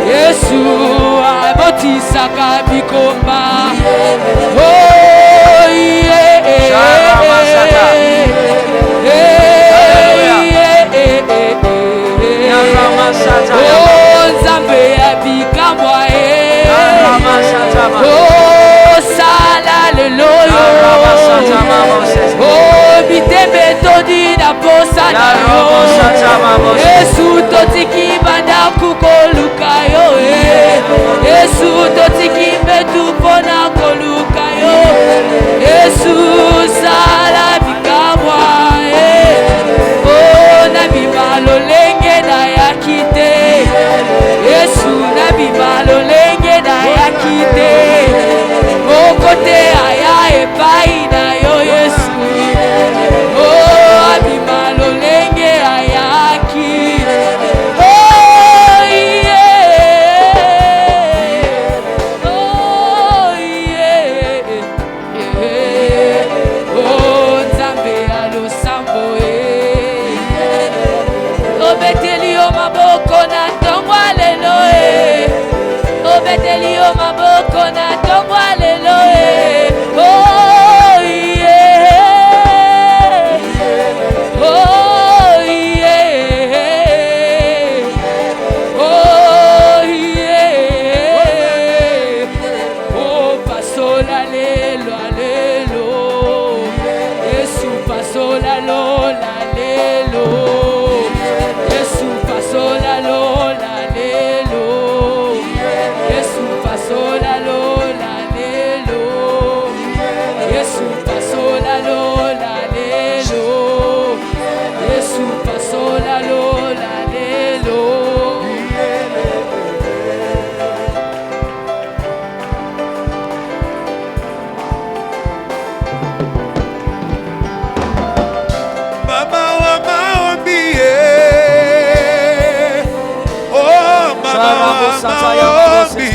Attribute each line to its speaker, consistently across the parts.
Speaker 1: Yesu abotisaka bikomba. Oh yeah. Oh Nzambe abikamwa. Oh sala leloyo. Oh bitembe todi na posa na yo. Yesu totiki banda kukoluka yo. Yesu totiki betu pona koluka yo. Yesu sala bikamwa. Oh nabi malolenge na yakite. Yesu nabi malolenge na yakite. Okote aya epai na yo Yesu. Oh abi malolenge ayaki. Oh yeah. Oh yeah. Oh Nzambe alosambo obeteli yo maboko na tongwa lelo obeteli yo maboko na tongwa lelo oh yeah. Oh yeah. Oh yeah. Oh pasola lelo alelo. Yesu pasola lola lelo. Yesu pasola lola lelo. Yesu pasola lola lelo. Yesu pasola lola lelo. Yesu pasola lola lelo.
Speaker 2: Mama wa maombi, oh mama wa maombi.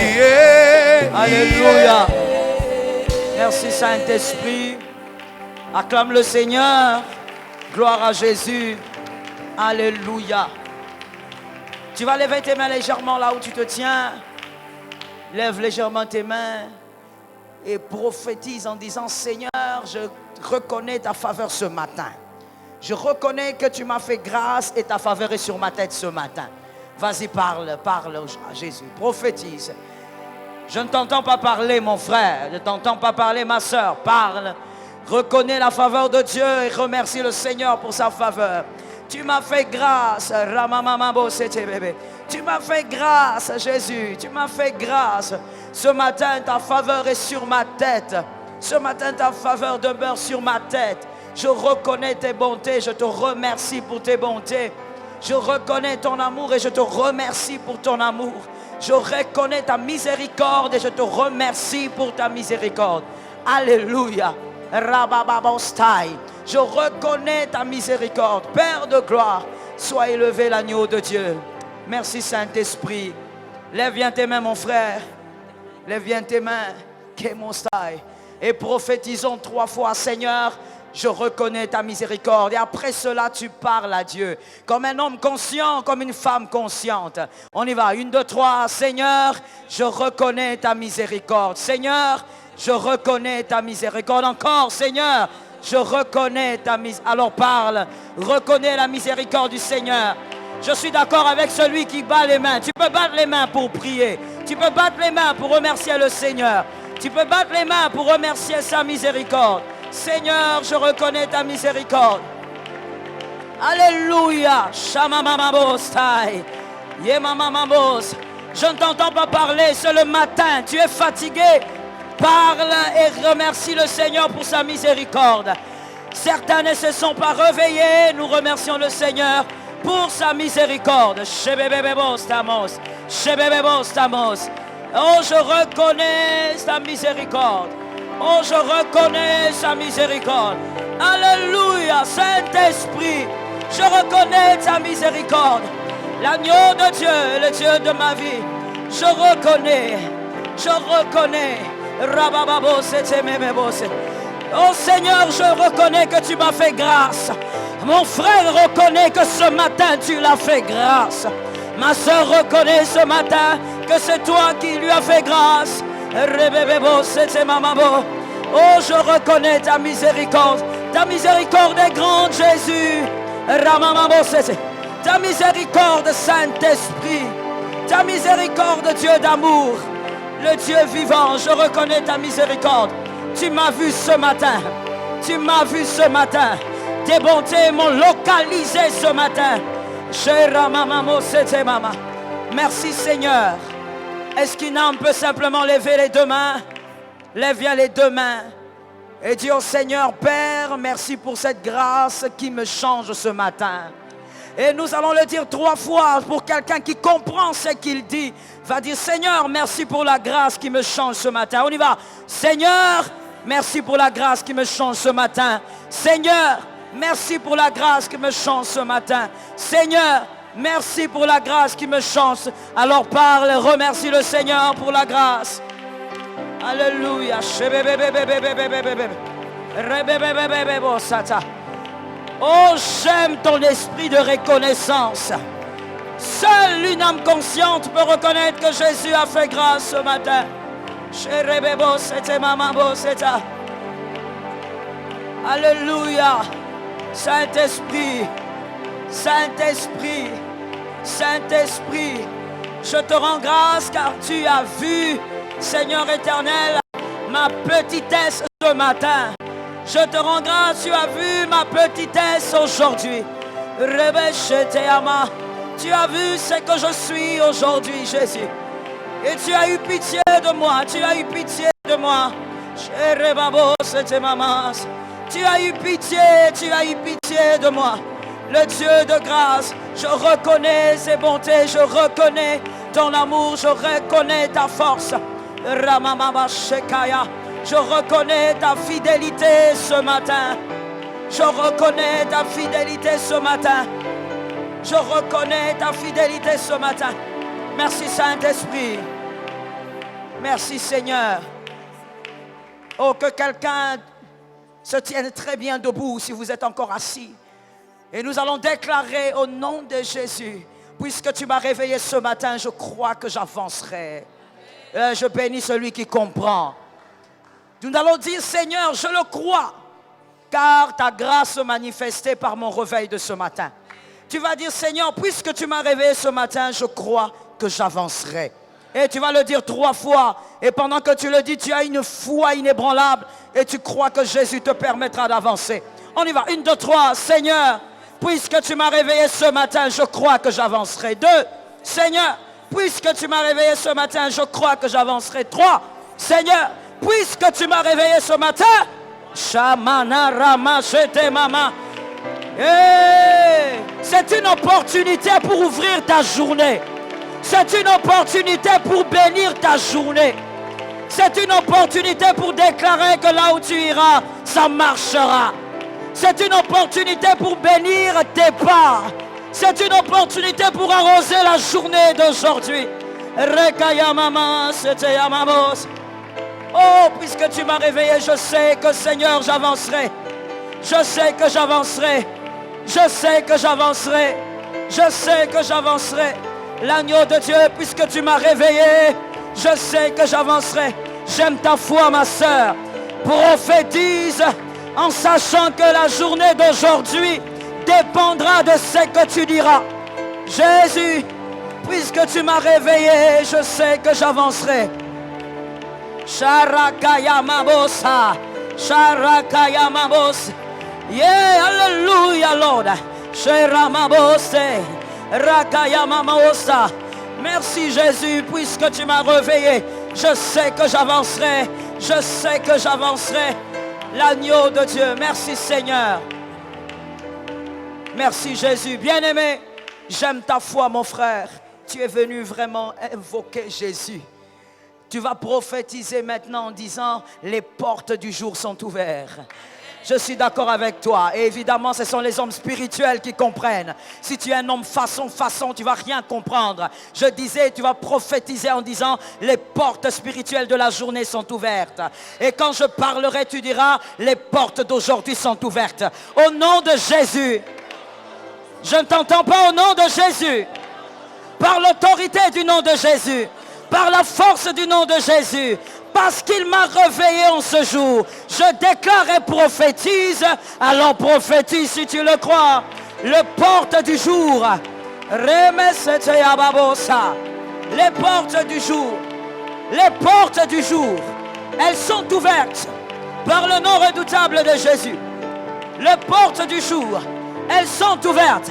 Speaker 3: Alléluia. Merci Saint-Esprit. Acclame le Seigneur. Gloire à Jésus. Alléluia. Tu vas lever tes mains légèrement là où tu te tiens. Lève légèrement tes mains et prophétise en disant: Seigneur, je reconnais ta faveur ce matin. Je reconnais que tu m'as fait grâce et ta faveur est sur ma tête ce matin. Vas-y, parle à Jésus. Prophétise. Je ne t'entends pas parler, mon frère. Je ne t'entends pas parler, ma soeur. Parle. Reconnais la faveur de Dieu et remercie le Seigneur pour sa faveur. Tu m'as fait grâce. Tu m'as fait grâce, Jésus. Tu m'as fait grâce. Ce matin, ta faveur est sur ma tête. Ce matin, ta faveur demeure sur ma tête. Je reconnais tes bontés. Je te remercie pour tes bontés. Je reconnais ton amour et je te remercie pour ton amour. Je reconnais ta miséricorde et je te remercie pour ta miséricorde. Alléluia. Je reconnais ta miséricorde. Père de gloire, sois élevé l'agneau de Dieu. Merci Saint-Esprit. Lève bien tes mains, mon frère. Lève bien tes mains. Et prophétisons 3 fois: Seigneur, je reconnais ta miséricorde. Et après cela, tu parles à Dieu. Comme un homme conscient, comme une femme consciente. On y va. 1, 2, 3. Seigneur, je reconnais ta miséricorde. Seigneur, je reconnais ta miséricorde. Encore, Seigneur, je reconnais ta miséricorde. Alors parle. Reconnais la miséricorde du Seigneur. Je suis d'accord avec celui qui bat les mains. Tu peux battre les mains pour prier. Tu peux battre les mains pour remercier le Seigneur. Tu peux battre les mains pour remercier sa miséricorde. Seigneur, je reconnais ta miséricorde. Alléluia. Je ne t'entends pas parler, c'est le matin. Tu es fatigué. Parle et remercie le Seigneur pour sa miséricorde. Certains ne se sont pas réveillés. Nous remercions le Seigneur pour sa miséricorde. Oh, je reconnais sa miséricorde. Oh, je reconnais sa miséricorde. Alléluia, Saint-Esprit, je reconnais ta miséricorde. L'agneau de Dieu, le Dieu de ma vie. Je reconnais. Oh Seigneur, je reconnais que tu m'as fait grâce. Mon frère reconnaît que ce matin tu l'as fait grâce. Ma soeur reconnaît ce matin que c'est toi qui lui as fait grâce. Oh, je reconnais ta miséricorde. Ta miséricorde est grande, Jésus. Ta miséricorde, Saint-Esprit. Ta miséricorde, Dieu d'amour. Le Dieu vivant, je reconnais ta miséricorde. Tu m'as vu ce matin. Tu m'as vu ce matin. Tes bontés m'ont localisé ce matin. Merci Seigneur. Est-ce qu'une âme peut simplement lever les deux mains? Lève bien les deux mains. Et dis au Seigneur, Père, merci pour cette grâce qui me change ce matin. Et nous allons le dire 3 fois pour quelqu'un qui comprend ce qu'il dit. Va dire, Seigneur, merci pour la grâce qui me change ce matin. On y va. Seigneur, merci pour la grâce qui me change ce matin. Seigneur, merci pour la grâce qui me change ce matin. Seigneur, merci pour la grâce qui me change. Alors parle, remercie le Seigneur pour la grâce. Alléluia. Oh, j'aime ton esprit de reconnaissance. Seule une âme consciente peut reconnaître que Jésus a fait grâce ce matin. Alléluia. Saint-Esprit, Saint-Esprit, Saint-Esprit, je te rends grâce car tu as vu, Seigneur éternel, ma petitesse ce matin. Je te rends grâce, tu as vu ma petitesse aujourd'hui. Tu as vu ce que je suis aujourd'hui, Jésus. Et tu as eu pitié de moi, tu as eu pitié de moi. Tu as eu pitié de moi. Le Dieu de grâce, je reconnais ses bontés, je reconnais ton amour, je reconnais ta force. Je reconnais ta fidélité ce matin. Je reconnais ta fidélité ce matin. Je reconnais ta fidélité ce matin. Merci Saint-Esprit. Merci Seigneur. Oh, que quelqu'un se tienne très bien debout si vous êtes encore assis. Et nous allons déclarer au nom de Jésus, puisque tu m'as réveillé ce matin, je crois que j'avancerai. Je bénis celui qui comprend. Nous allons dire, Seigneur, je le crois, car ta grâce se manifestait par mon réveil de ce matin. Tu vas dire, Seigneur, puisque tu m'as réveillé ce matin, je crois que j'avancerai. Et tu vas le dire 3 fois. Et pendant que tu le dis, tu as une foi inébranlable. Et tu crois que Jésus te permettra d'avancer. On y va. 1, 2, 3. Seigneur, puisque tu m'as réveillé ce matin, je crois que j'avancerai. 2. Seigneur, puisque tu m'as réveillé ce matin, je crois que j'avancerai. 3. Seigneur, puisque tu m'as réveillé ce matin, Shamana Rama Shete Mama. C'est une opportunité pour ouvrir ta journée. C'est une opportunité pour bénir ta journée. C'est une opportunité pour déclarer que là où tu iras, ça marchera. C'est une opportunité pour bénir tes pas. C'est une opportunité pour arroser la journée d'aujourd'hui. Oh, puisque tu m'as réveillé, je sais que Seigneur, j'avancerai. Je sais que j'avancerai. Je sais que j'avancerai. Je sais que j'avancerai. L'agneau de Dieu, puisque tu m'as réveillé, je sais que j'avancerai. J'aime ta foi, ma sœur. Prophétise en sachant que la journée d'aujourd'hui dépendra de ce que tu diras. Jésus, puisque tu m'as réveillé, je sais que j'avancerai. Sharakaya Mabosa. Sharakaya Mabos. Yeah, alléluia, Lord. Sharamabose. Rakaya Mamosa. Merci Jésus, puisque tu m'as réveillé. Je sais que j'avancerai. Je sais que j'avancerai. L'agneau de Dieu. Merci Seigneur. Merci Jésus. Bien-aimé, j'aime ta foi, mon frère. Tu es venu vraiment invoquer Jésus. Tu vas prophétiser maintenant en disant, les portes du jour sont ouvertes. Je suis d'accord avec toi. Et évidemment, ce sont les hommes spirituels qui comprennent. Si tu es un homme façon, tu ne vas rien comprendre. Je disais, tu vas prophétiser en disant, les portes spirituelles de la journée sont ouvertes. Et quand je parlerai, tu diras, les portes d'aujourd'hui sont ouvertes. Au nom de Jésus. Je ne t'entends pas au nom de Jésus. par l'autorité du nom de Jésus, par la force du nom de Jésus, parce qu'il m'a réveillé en ce jour. Je déclare et prophétise. Alors prophétise si tu le crois. Le porte du jour. Les portes du jour. Les portes du jour. Elles sont ouvertes par le nom redoutable de Jésus. Les portes du jour. Elles sont ouvertes.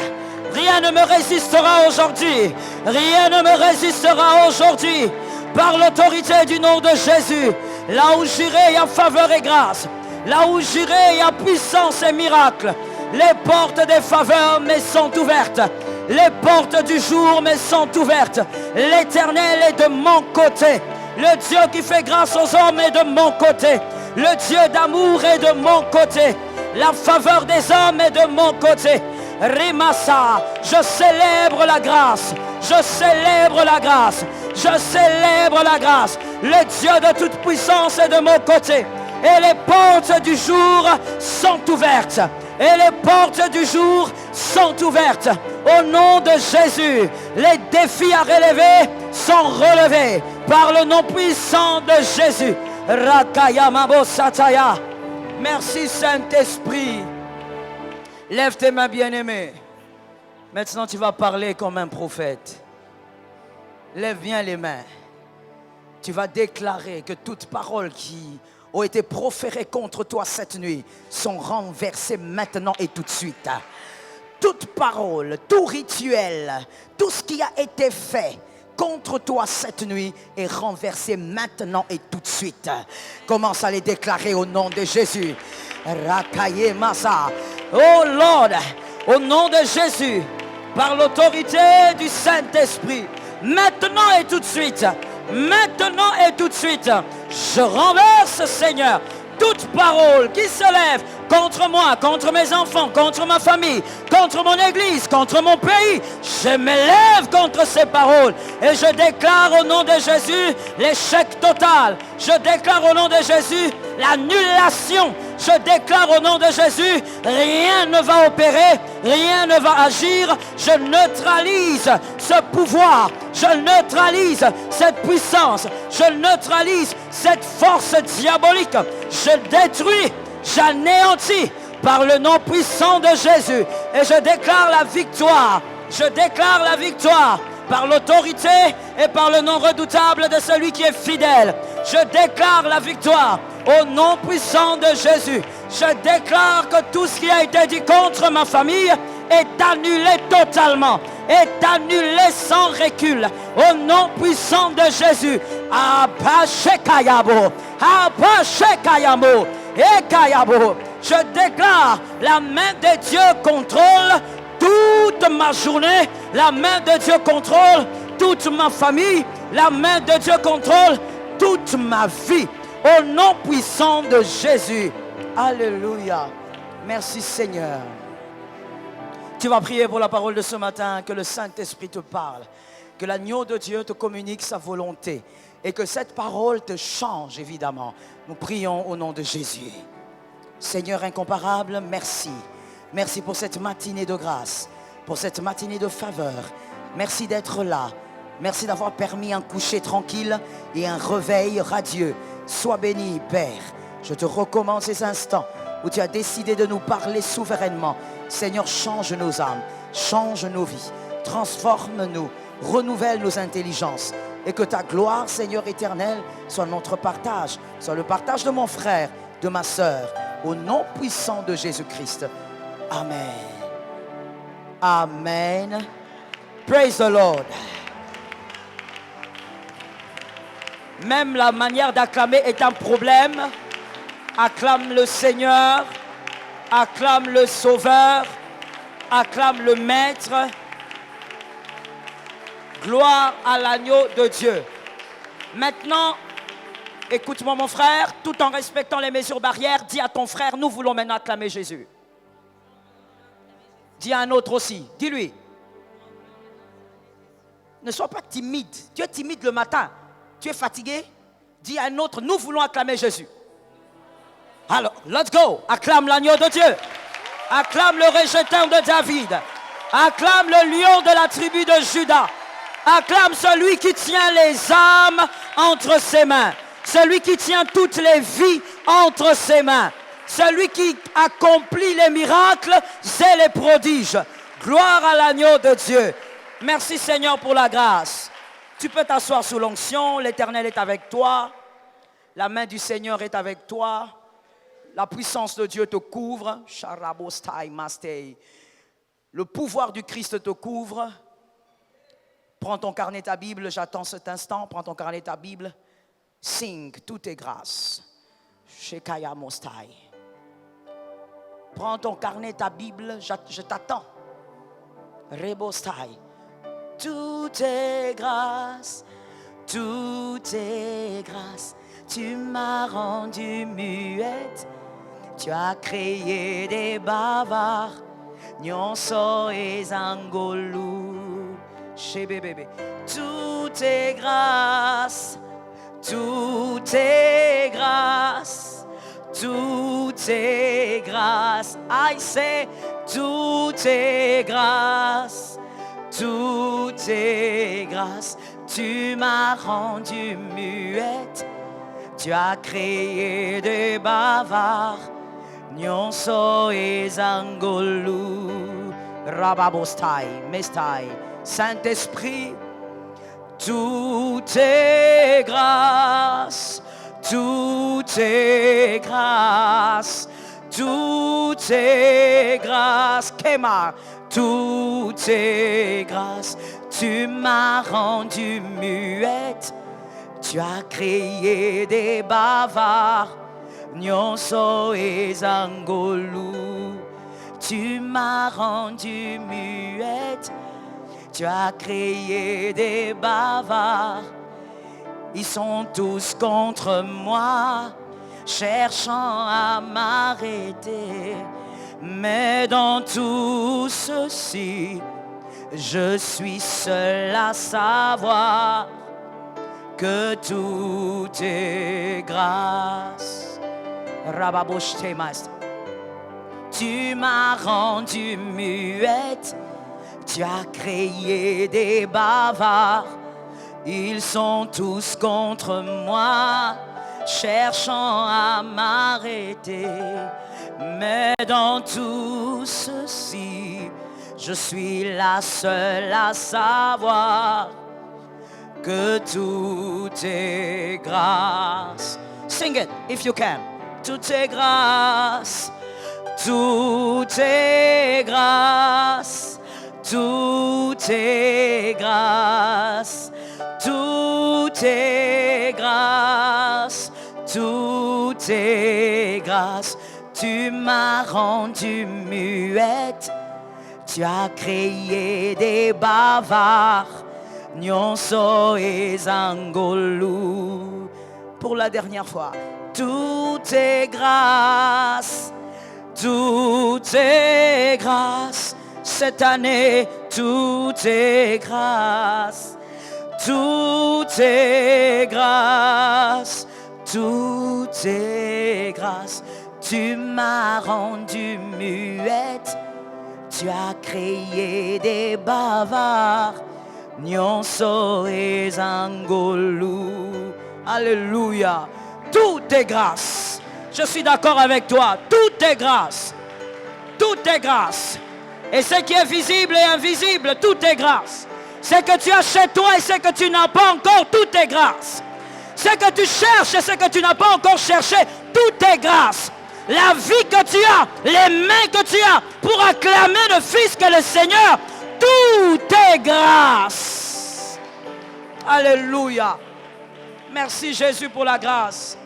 Speaker 3: Rien ne me résistera aujourd'hui. Rien ne me résistera aujourd'hui. Par l'autorité du nom de Jésus. Là où j'irai, il y a faveur et grâce. Là où j'irai, il y a puissance et miracle. Les portes des faveurs me sont ouvertes. Les portes du jour me sont ouvertes. L'Éternel est de mon côté. Le Dieu qui fait grâce aux hommes est de mon côté. Le Dieu d'amour est de mon côté. La faveur des hommes est de mon côté. Rimassa, je célèbre la grâce. Je célèbre la grâce. Je célèbre la grâce. Le Dieu de toute puissance est de mon côté. Et les portes du jour sont ouvertes. Et les portes du jour sont ouvertes. Au nom de Jésus, les défis à relever sont relevés par le nom puissant de Jésus. Rakaya Mabo Sataya. Merci Saint-Esprit. Lève tes mains bien-aimées. Maintenant tu vas parler comme un prophète. Lève bien les mains. Tu vas déclarer que toute parole qui ont été proférées contre toi cette nuit sont renversées maintenant et tout de suite. Toute parole, tout rituel, tout ce qui a été fait contre toi cette nuit est renversé maintenant et tout de suite. Commence à les déclarer au nom de Jésus. Rakaye Massa. Oh Lord, au nom de Jésus, par l'autorité du Saint-Esprit, maintenant et tout de suite, maintenant et tout de suite, je renverse, Seigneur, toute parole qui se lève contre moi, contre mes enfants, contre ma famille, contre mon église, contre mon pays. Je me lève contre ces paroles et je déclare au nom de Jésus l'échec total. Je déclare au nom de Jésus l'annulation. Je déclare au nom de Jésus, rien ne va opérer, rien ne va agir. Je neutralise ce pouvoir, je neutralise cette puissance, je neutralise cette force diabolique. Je détruis, j'anéantis par le nom puissant de Jésus. Et je déclare la victoire. Je déclare la victoire par l'autorité et par le nom redoutable de celui qui est fidèle. Je déclare la victoire au nom puissant de Jésus. Je déclare que tout ce qui a été dit contre ma famille est annulé totalement, est annulé sans recul. Au nom puissant de Jésus. Abashekayabo, Abashekayamo, Ekayabo. Je déclare la main de Dieu contrôle toute ma journée. La main de Dieu contrôle toute ma famille. La main de Dieu contrôle toute ma vie. Au nom puissant de Jésus. Alléluia. Merci Seigneur. Tu vas prier pour la parole de ce matin. Que le Saint-Esprit te parle. Que l'agneau de Dieu te communique sa volonté. Et que cette parole te change évidemment. Nous prions au nom de Jésus. Seigneur incomparable, merci. Merci pour cette matinée de grâce. Pour cette matinée de faveur. Merci d'être là. Merci d'avoir permis un coucher tranquille et un réveil radieux. Sois béni, Père. Je te recommande ces instants où tu as décidé de nous parler souverainement. Seigneur, change nos âmes, change nos vies, transforme-nous, renouvelle nos intelligences. Et que ta gloire, Seigneur éternel, soit notre partage, soit le partage de mon frère, de ma sœur, au nom puissant de Jésus-Christ. Amen. Amen. Praise the Lord. Même la manière d'acclamer est un problème. Acclame le Seigneur, acclame le Sauveur, acclame le Maître. Gloire à l'agneau de Dieu. Maintenant, écoute-moi mon frère, tout en respectant les mesures barrières, dis à ton frère, nous voulons maintenant acclamer Jésus. Dis à un autre aussi, dis-lui. Ne sois pas timide. Tu es timide le matin. Tu es fatigué? Dis à un autre, nous voulons acclamer Jésus. Alors, let's go. Acclame l'agneau de Dieu. Acclame le rejeton de David. Acclame le lion de la tribu de Juda. Acclame celui qui tient les âmes entre ses mains. Celui qui tient toutes les vies entre ses mains. Celui qui accomplit les miracles et les prodiges. Gloire à l'agneau de Dieu. Merci Seigneur pour la grâce. Tu peux t'asseoir sous l'onction. L'Éternel est avec toi. La main du Seigneur est avec toi. La puissance de Dieu te couvre. Le pouvoir du Christ te couvre. Prends ton carnet, ta Bible. J'attends cet instant. Prends ton carnet, ta Bible. Sing, tout est grâce. Shekaya Mostai. Prends ton carnet, ta Bible. Je t'attends. Rebostai. Tout est grâce. Tout est grâce. Tu m'as rendu muette. Tu as créé des bavards. Nyonso et Zangolou. Chez bébé. Tout est grâce. Tout est grâce. Tout est grâce. I say, tout est grâce. Tout est grâce. Tu m'as rendu muette. Tu as créé des bavards. Nyonso et Zangolou. Rababostai, Mestai. Saint-Esprit, tout est grâce. Tout est grâce. Tout est grâce. Kema. Tout est grâce. Tu m'as rendu muette. Tu as créé des bavards. Nyonso et Zangolou. Tu m'as rendu muette. Tu as créé des bavards. Ils sont tous contre moi, cherchant à m'arrêter. Mais dans tout ceci, je suis seul à savoir que tout est grâce. Tu m'as rendu muette. Tu as créé des bavards. Ils sont tous contre moi, cherchant à m'arrêter. Mais dans tout ceci, je suis la seule à savoir que tout est grâce. Sing it if you can. Tout est grâce. Tout est grâce. Tout est grâce. Tout est grâce. Tout est grâce. Tu m'as rendu muette. Tu as créé des bavards. Nyonso et Zangolou. Pour la dernière fois. Tout est grâce. Tout est grâce. Cette année, tout est grâce. Tout est grâce. Tout est grâce. Tu m'as rendu muette. Tu as créé des bavards. Nyonso et Zangolou. Alléluia. Tout est grâce. Je suis d'accord avec toi. Tout est grâce. Tout est grâce. Et ce qui est visible et invisible, tout est grâce. Ce que tu as chez toi et ce que tu n'as pas encore, tout est grâce. Ce que tu cherches et ce que tu n'as pas encore cherché, tout est grâce. La vie que tu as, les mains que tu as pour acclamer le Fils que le Seigneur, tout est grâce. Alléluia. Merci Jésus pour la grâce.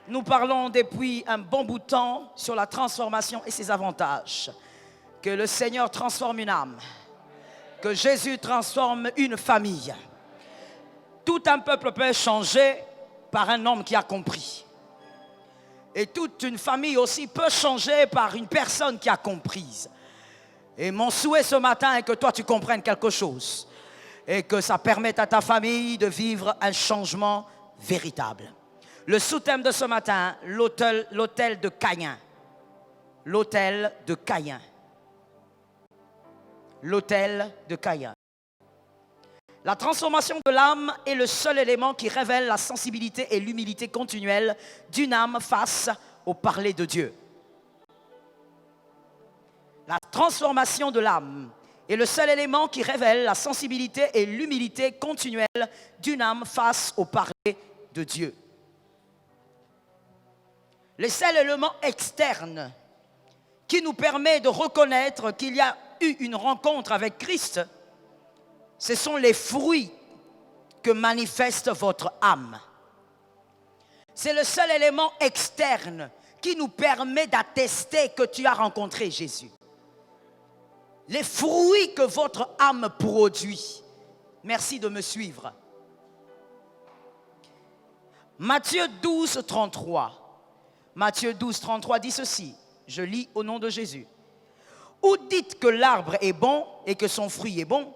Speaker 3: Nous parlons depuis un bon bout de temps sur la transformation et ses avantages. Que le Seigneur transforme une âme. Que Jésus transforme une famille. Tout un peuple peut changer par un homme qui a compris. Et toute une famille aussi peut changer par une personne qui a compris. Et mon souhait ce matin est que toi tu comprennes quelque chose. Et que ça permette à ta famille de vivre un changement véritable. Le sous-thème de ce matin, l'autel de Caïn. L'autel de Caïn. L'autel de Caïn. La transformation de l'âme est le seul élément qui révèle la sensibilité et l'humilité continuelle d'une âme face au parler de Dieu. La transformation de l'âme est le seul élément qui révèle la sensibilité et l'humilité continuelle d'une âme face au parler de Dieu. Le seul élément externe qui nous permet de reconnaître qu'il y a eu une rencontre avec Christ, ce sont les fruits que manifeste votre âme. C'est le seul élément externe qui nous permet d'attester que tu as rencontré Jésus. Les fruits que votre âme produit. Merci de me suivre. Matthieu 12, 33. Matthieu 12, 33 dit ceci. Je lis au nom de Jésus. Ou dites que l'arbre est bon et que son fruit est bon,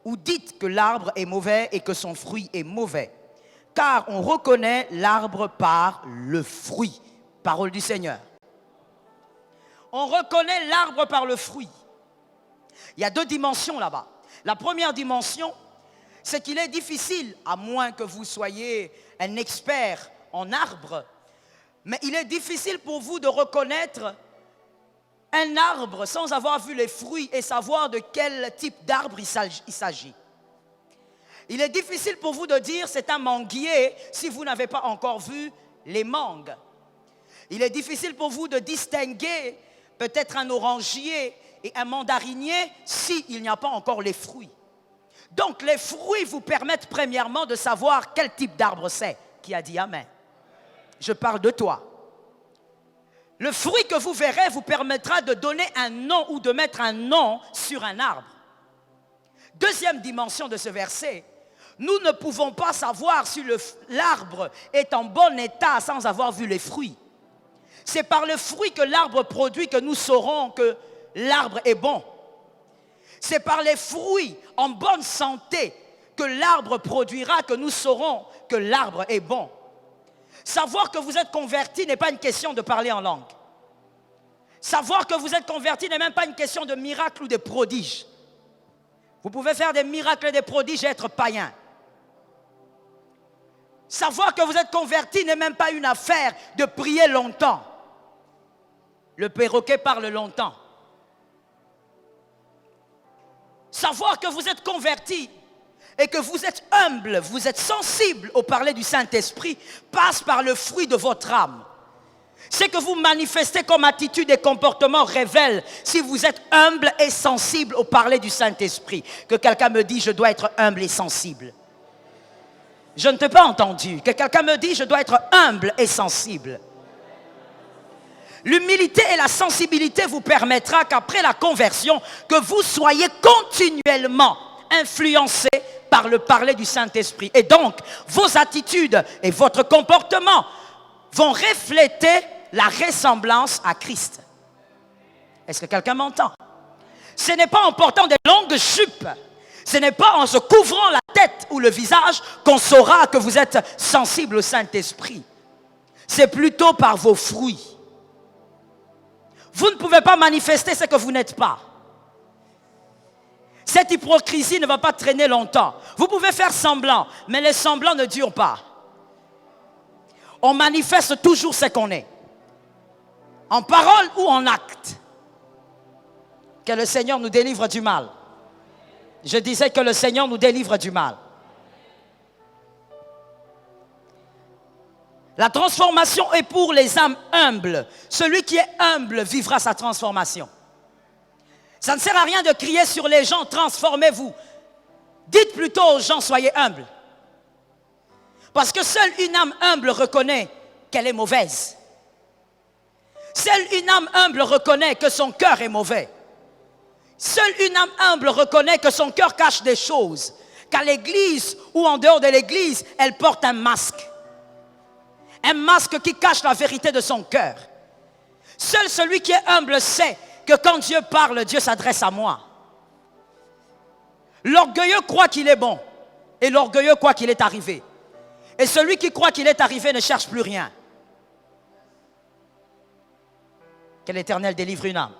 Speaker 3: ou dites que l'arbre est mauvais et que son fruit est mauvais. Car on reconnaît l'arbre par le fruit. Parole du Seigneur. On reconnaît l'arbre par le fruit. Il y a deux dimensions là-bas. La première dimension, c'est qu'il est difficile, à moins que vous soyez un expert en arbres, mais il est difficile pour vous de reconnaître un arbre sans avoir vu les fruits et savoir de quel type d'arbre il s'agit. Il est difficile pour vous de dire c'est un manguier si vous n'avez pas encore vu les mangues. Il est difficile pour vous de distinguer peut-être un orangier et un mandarinier s'il n'y a pas encore les fruits. Donc les fruits vous permettent premièrement de savoir quel type d'arbre c'est. Qui a dit Amen? Je parle de toi. Le fruit que vous verrez vous permettra de donner un nom ou de mettre un nom sur un arbre. Deuxième dimension de ce verset, nous ne pouvons pas savoir si l'arbre est en bon état sans avoir vu les fruits. C'est par le fruit que l'arbre produit que nous saurons que l'arbre est bon. C'est par les fruits en bonne santé que l'arbre produira que nous saurons que l'arbre est bon. Savoir que vous êtes converti n'est pas une question de parler en langue. Savoir que vous êtes converti n'est même pas une question de miracle ou de prodige. Vous pouvez faire des miracles et des prodiges et être païen. Savoir que vous êtes converti n'est même pas une affaire de prier longtemps. Le perroquet parle longtemps. Savoir que vous êtes converti et que vous êtes humble, vous êtes sensible au parler du Saint-Esprit, passe par le fruit de votre âme. Ce que vous manifestez comme attitude et comportement révèle si vous êtes humble et sensible au parler du Saint-Esprit. Que quelqu'un me dise, je dois être humble et sensible. Je ne t'ai pas entendu. Que quelqu'un me dise, je dois être humble et sensible. L'humilité et la sensibilité vous permettra qu'après la conversion, que vous soyez continuellement influencé par le parler du Saint-Esprit. Et donc, vos attitudes et votre comportement vont refléter la ressemblance à Christ. Est-ce que quelqu'un m'entend? Ce n'est pas en portant des longues jupes, ce n'est pas en se couvrant la tête ou le visage qu'on saura que vous êtes sensible au Saint-Esprit. C'est plutôt par vos fruits. Vous ne pouvez pas manifester ce que vous n'êtes pas. Cette hypocrisie ne va pas traîner longtemps. Vous pouvez faire semblant, mais les semblants ne durent pas. On manifeste toujours ce qu'on est. En parole ou en acte. Que le Seigneur nous délivre du mal. Je disais que le Seigneur nous délivre du mal. La transformation est pour les âmes humbles. Celui qui est humble vivra sa transformation. Ça ne sert à rien de crier sur les gens, transformez-vous. Dites plutôt aux gens, soyez humbles. Parce que seule une âme humble reconnaît qu'elle est mauvaise. Seule une âme humble reconnaît que son cœur est mauvais. Seule une âme humble reconnaît que son cœur cache des choses. Qu'à l'église ou en dehors de l'église, elle porte un masque. Un masque qui cache la vérité de son cœur. Seul celui qui est humble sait que quand Dieu parle, Dieu s'adresse à moi. L'orgueilleux croit qu'il est bon et l'orgueilleux croit qu'il est arrivé. Et celui qui croit qu'il est arrivé ne cherche plus rien. Que l'Éternel délivre une âme.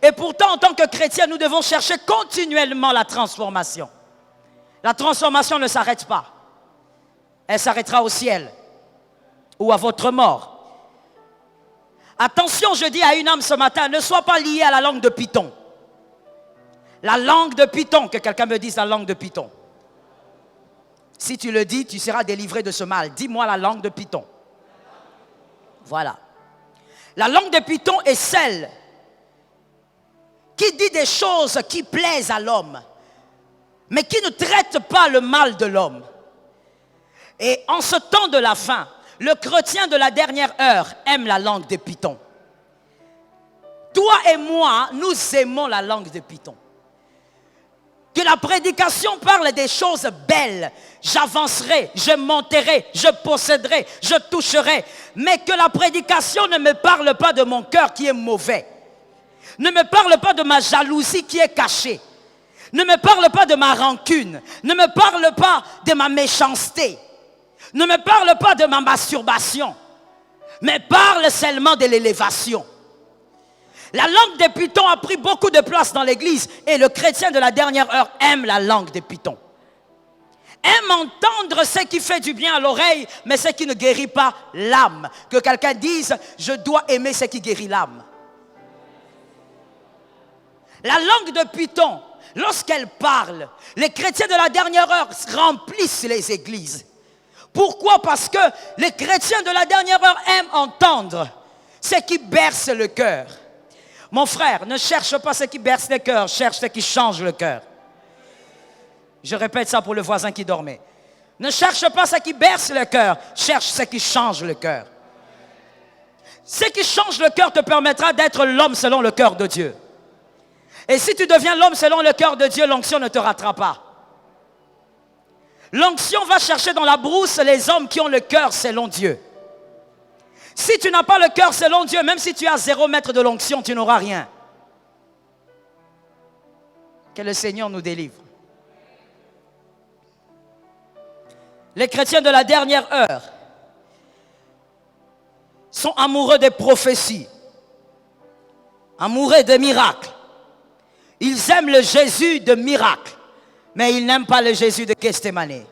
Speaker 3: Et pourtant, en tant que chrétiens, nous devons chercher continuellement la transformation. La transformation ne s'arrête pas. Elle s'arrêtera au ciel ou à votre mort. Attention, je dis à une âme ce matin, ne sois pas lié à la langue de Python. La langue de Python, que quelqu'un me dise la langue de Python. Si tu le dis, tu seras délivré de ce mal. Dis-moi la langue de Python. Voilà. La langue de Python est celle qui dit des choses qui plaisent à l'homme, mais qui ne traite pas le mal de l'homme. Et en ce temps de la fin, le chrétien de la dernière heure aime la langue de Python. Toi et moi, nous aimons la langue de Python. Que la prédication parle des choses belles. J'avancerai, je monterai, je posséderai, je toucherai. Mais que la prédication ne me parle pas de mon cœur qui est mauvais. Ne me parle pas de ma jalousie qui est cachée. Ne me parle pas de ma rancune. Ne me parle pas de ma méchanceté. Ne me parle pas de ma masturbation. Mais parle seulement de l'élévation. La langue de Python a pris beaucoup de place dans l'église et le chrétien de la dernière heure aime la langue de Python. Aime entendre ce qui fait du bien à l'oreille, mais ce qui ne guérit pas l'âme. Que quelqu'un dise, je dois aimer ce qui guérit l'âme. La langue de Python, lorsqu'elle parle, les chrétiens de la dernière heure remplissent les églises. Pourquoi? Parce que les chrétiens de la dernière heure aiment entendre ce qui berce le cœur. Mon frère, ne cherche pas ce qui berce le cœur, cherche ce qui change le cœur. Je répète ça pour le voisin qui dormait. Ne cherche pas ce qui berce le cœur, cherche ce qui change le cœur. Ce qui change le cœur te permettra d'être l'homme selon le cœur de Dieu. Et si tu deviens l'homme selon le cœur de Dieu, l'onction ne te ratera pas. L'onction va chercher dans la brousse les hommes qui ont le cœur selon Dieu. Si tu n'as pas le cœur selon Dieu, même si tu as 0 mètre de l'onction, tu n'auras rien. Que le Seigneur nous délivre. Les chrétiens de la dernière heure sont amoureux des prophéties, amoureux des miracles. Ils aiment le Jésus de miracles, mais ils n'aiment pas le Jésus de Gethsémane.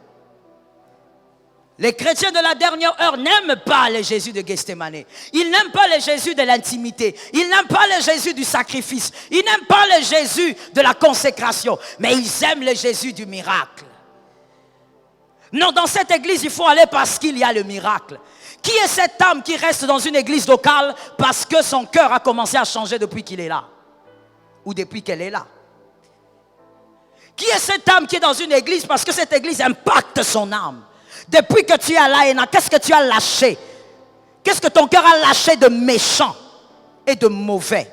Speaker 3: Les chrétiens de la dernière heure n'aiment pas le Jésus de Gethsémane. Ils n'aiment pas le Jésus de l'intimité. Ils n'aiment pas le Jésus du sacrifice. Ils n'aiment pas le Jésus de la consécration. Mais ils aiment le Jésus du miracle. Non, dans cette église, il faut aller parce qu'il y a le miracle. Qui est cette âme qui reste dans une église locale parce que son cœur a commencé à changer depuis qu'il est là? Ou depuis qu'elle est là? Qui est cette âme qui est dans une église parce que cette église impacte son âme? Depuis que tu es à l'AENA, qu'est-ce que tu as lâché? Qu'est-ce que ton cœur a lâché de méchant et de mauvais?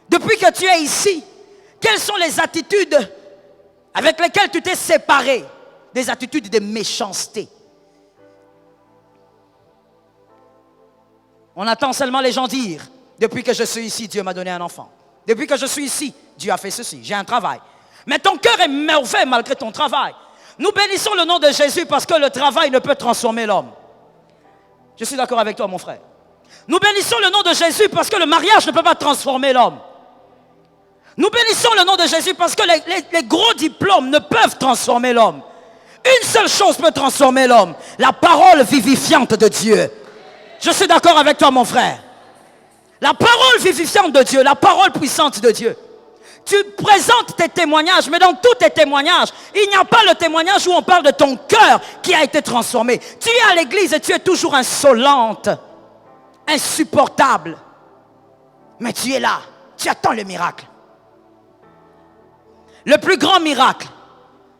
Speaker 3: Depuis que tu es ici, quelles sont les attitudes avec lesquelles tu t'es séparé? Des attitudes de méchanceté. On attend seulement les gens dire, depuis que je suis ici, Dieu m'a donné un enfant. Depuis que je suis ici, Dieu a fait ceci, j'ai un travail. Mais ton cœur est mauvais malgré ton travail. Nous bénissons le nom de Jésus parce que le travail ne peut transformer l'homme. Je suis d'accord avec toi, mon frère. Nous bénissons le nom de Jésus parce que le mariage ne peut pas transformer l'homme. Nous bénissons le nom de Jésus parce que les gros diplômes ne peuvent transformer l'homme. Une seule chose peut transformer l'homme, la parole vivifiante de Dieu. Je suis d'accord avec toi, mon frère. La parole vivifiante de Dieu, la parole puissante de Dieu. Tu présentes tes témoignages, mais dans tous tes témoignages, il n'y a pas le témoignage où on parle de ton cœur qui a été transformé. Tu es à l'église et tu es toujours insolente, insupportable. Mais tu es là, tu attends le miracle. Le plus grand miracle,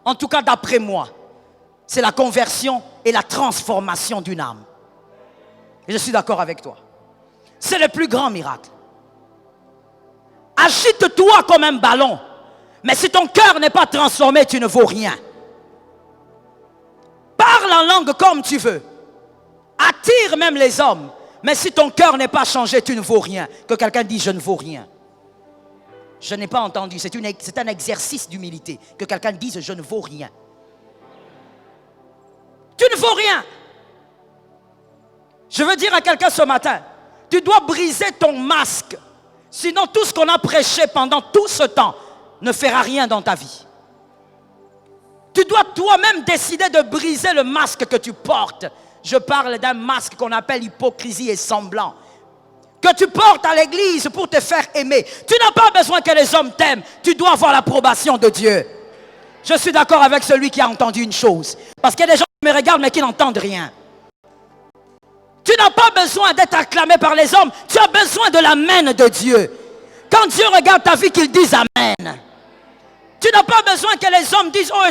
Speaker 3: en tout cas d'après moi, c'est la conversion et la transformation d'une âme. Et je suis d'accord avec toi. C'est le plus grand miracle. Agite-toi comme un ballon. Mais si ton cœur n'est pas transformé, tu ne vaux rien. Parle en langue comme tu veux. Attire même les hommes. Mais si ton cœur n'est pas changé, tu ne vaux rien. Que quelqu'un dise, je ne vaux rien. Je n'ai pas entendu. C'est un exercice d'humilité. Que quelqu'un dise, je ne vaux rien. Tu ne vaux rien. Je veux dire à quelqu'un ce matin, tu dois briser ton masque. Sinon, tout ce qu'on a prêché pendant tout ce temps ne fera rien dans ta vie. Tu dois toi-même décider de briser le masque que tu portes. Je parle d'un masque qu'on appelle hypocrisie et semblant. Que tu portes à l'église pour te faire aimer. Tu n'as pas besoin que les hommes t'aiment. Tu dois avoir l'approbation de Dieu. Je suis d'accord avec celui qui a entendu une chose. Parce qu'il y a des gens qui me regardent mais qui n'entendent rien. Tu n'as pas besoin d'être acclamé par les hommes. Tu as besoin de l'amen de Dieu. Quand Dieu regarde ta vie, qu'il dise amen. Tu n'as pas besoin que les hommes disent, oh,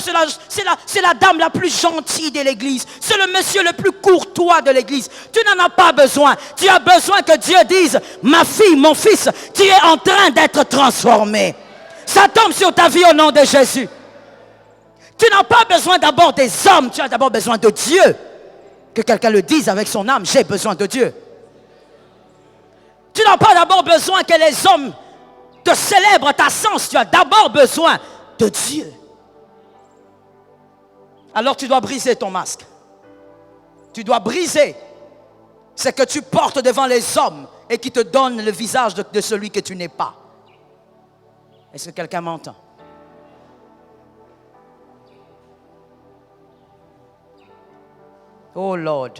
Speaker 3: c'est la dame la plus gentille de l'église. C'est le monsieur le plus courtois de l'église. Tu n'en as pas besoin. Tu as besoin que Dieu dise, ma fille, mon fils, tu es en train d'être transformé. Ça tombe sur ta vie au nom de Jésus. Tu n'as pas besoin d'abord des hommes. Tu as d'abord besoin de Dieu. Que quelqu'un le dise avec son âme, j'ai besoin de Dieu. Tu n'as pas d'abord besoin que les hommes te célèbrent ta sens. Tu as d'abord besoin de Dieu. Alors tu dois briser ton masque. Tu dois briser ce que tu portes devant les hommes et qui te donne le visage de celui que tu n'es pas. Est-ce que quelqu'un m'entend? Oh Lord.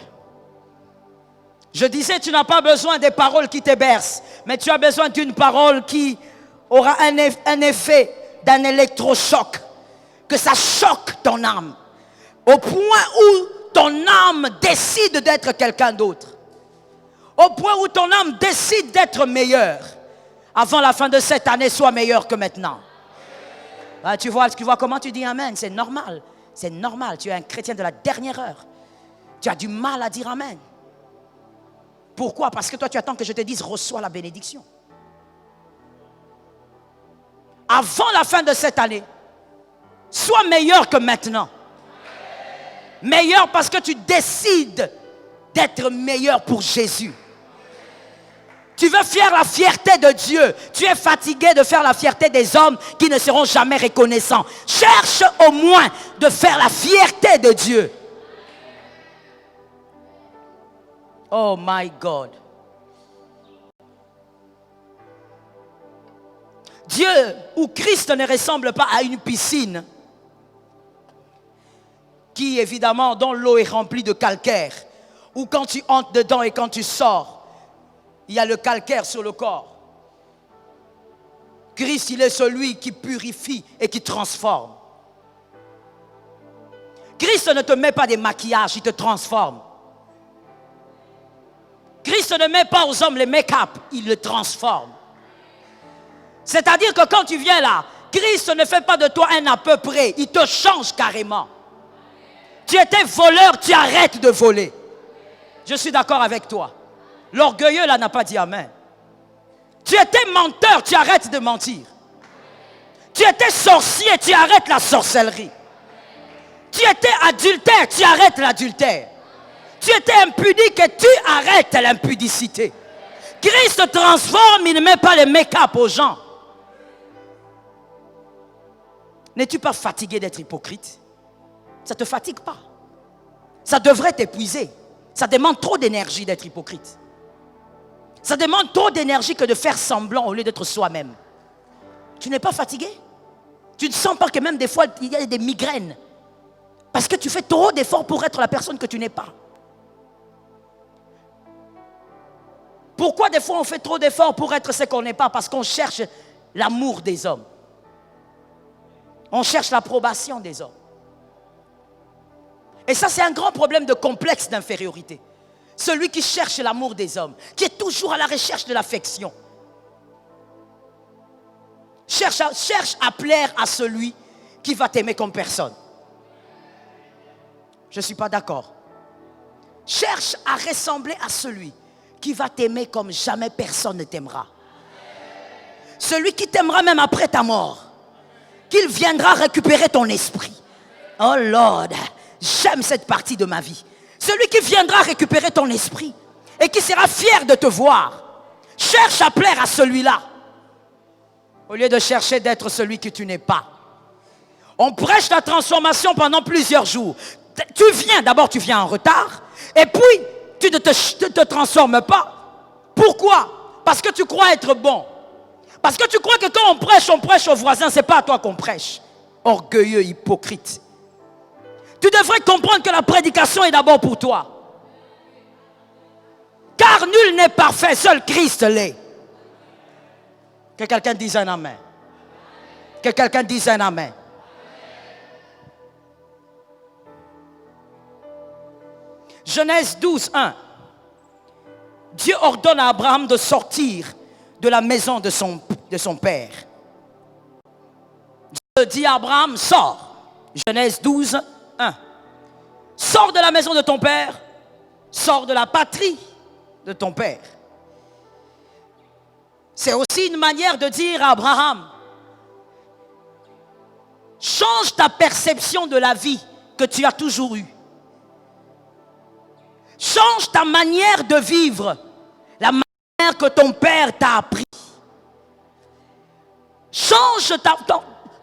Speaker 3: Je disais, tu n'as pas besoin des paroles qui te bercent, mais tu as besoin d'une parole qui aura un effet d'un électrochoc, que ça choque ton âme, au point où ton âme décide d'être quelqu'un d'autre, au point où ton âme décide d'être meilleure. Avant la fin de cette année, sois meilleur que maintenant. Ah, tu vois comment tu dis amen, c'est normal, tu es un chrétien de la dernière heure. Tu as du mal à dire amen. Pourquoi? Parce que toi tu attends que je te dise reçois la bénédiction. Avant la fin de cette année, sois meilleur que maintenant. Meilleur parce que tu décides d'être meilleur pour Jésus. Tu veux faire la fierté de Dieu. Tu es fatigué de faire la fierté des hommes qui ne seront jamais reconnaissants. Cherche au moins de faire la fierté de Dieu. Oh my God. Dieu ou Christ ne ressemble pas à une piscine qui évidemment dont l'eau est remplie de calcaire, ou quand tu entres dedans et quand tu sors, il y a le calcaire sur le corps. Christ, il est celui qui purifie et qui transforme. Christ ne te met pas des maquillages, il te transforme. Christ ne met pas aux hommes les make-up, il le transforme. C'est-à-dire que quand tu viens là, Christ ne fait pas de toi un à peu près, il te change carrément. Tu étais voleur, tu arrêtes de voler. Je suis d'accord avec toi. L'orgueilleux là n'a pas dit amen. Tu étais menteur, tu arrêtes de mentir. Tu étais sorcier, tu arrêtes la sorcellerie. Tu étais adultère, tu arrêtes l'adultère. Tu étais impudique et tu arrêtes l'impudicité. Christ transforme, il ne met pas les make-up aux gens. N'es-tu pas fatigué d'être hypocrite? Ça ne te fatigue pas. Ça devrait t'épuiser. Ça demande trop d'énergie d'être hypocrite. Ça demande trop d'énergie que de faire semblant au lieu d'être soi-même. Tu n'es pas fatigué? Tu ne sens pas que même des fois il y a des migraines? Parce que tu fais trop d'efforts pour être la personne que tu n'es pas. Pourquoi des fois on fait trop d'efforts pour être ce qu'on n'est pas? Parce qu'on cherche l'amour des hommes. On cherche l'approbation des hommes. Et ça, c'est un grand problème de complexe d'infériorité. Celui qui cherche l'amour des hommes, qui est toujours à la recherche de l'affection. Cherche à plaire à celui qui va t'aimer comme personne. Je ne suis pas d'accord. Cherche à ressembler à celui qui va t'aimer comme jamais personne ne t'aimera. Celui qui t'aimera même après ta mort. Qu'il viendra récupérer ton esprit. Oh Lord, j'aime cette partie de ma vie. Celui qui viendra récupérer ton esprit et qui sera fier de te voir. Cherche à plaire à celui-là. Au lieu de chercher d'être celui que tu n'es pas. On prêche la transformation pendant plusieurs jours. Tu viens en retard. Et puis, tu ne te transformes pas. Pourquoi? Parce que tu crois être bon. Parce que tu crois que quand on prêche aux voisins, ce n'est pas à toi qu'on prêche. Orgueilleux, hypocrite. Tu devrais comprendre que la prédication est d'abord pour toi. Car nul n'est parfait, seul Christ l'est. Que quelqu'un dise un amen. Que quelqu'un dise un amen. Genèse 12, 1. Dieu ordonne à Abraham de sortir de la maison de son père. Dieu dit à Abraham, sors. Genèse 12, 1. Sors de la maison de ton père, sors de la patrie de ton père. C'est aussi une manière de dire à Abraham, change ta perception de la vie que tu as toujours eue. Change ta manière de vivre, la manière que ton père t'a appris. Change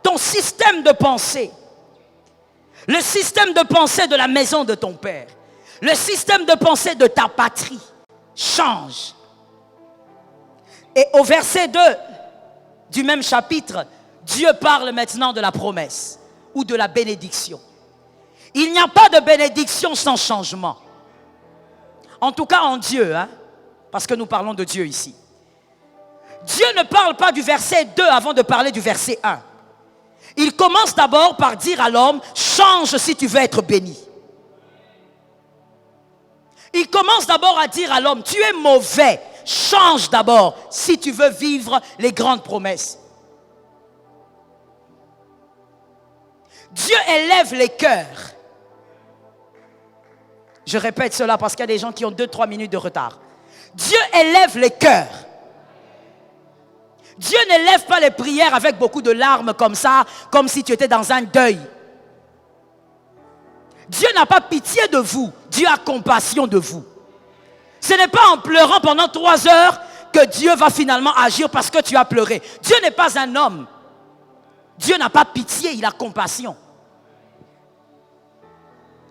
Speaker 3: ton système de pensée. Le système de pensée de la maison de ton père. Le système de pensée de ta patrie. Change. Et au verset 2 du même chapitre, Dieu parle maintenant de la promesse ou de la bénédiction. Il n'y a pas de bénédiction sans changement. En tout cas en Dieu, parce que nous parlons de Dieu ici. Dieu ne parle pas du verset 2 avant de parler du verset 1. Il commence d'abord par dire à l'homme, change si tu veux être béni. Il commence d'abord à dire à l'homme, tu es mauvais, change d'abord si tu veux vivre les grandes promesses. Dieu élève les cœurs. Je répète cela parce qu'il y a des gens qui ont 2-3 minutes de retard. Dieu élève les cœurs. Dieu n'élève pas les prières avec beaucoup de larmes comme ça, comme si tu étais dans un deuil. Dieu n'a pas pitié de vous. Dieu a compassion de vous. Ce n'est pas en pleurant pendant 3 heures que Dieu va finalement agir parce que tu as pleuré. Dieu n'est pas un homme. Dieu n'a pas pitié, il a compassion.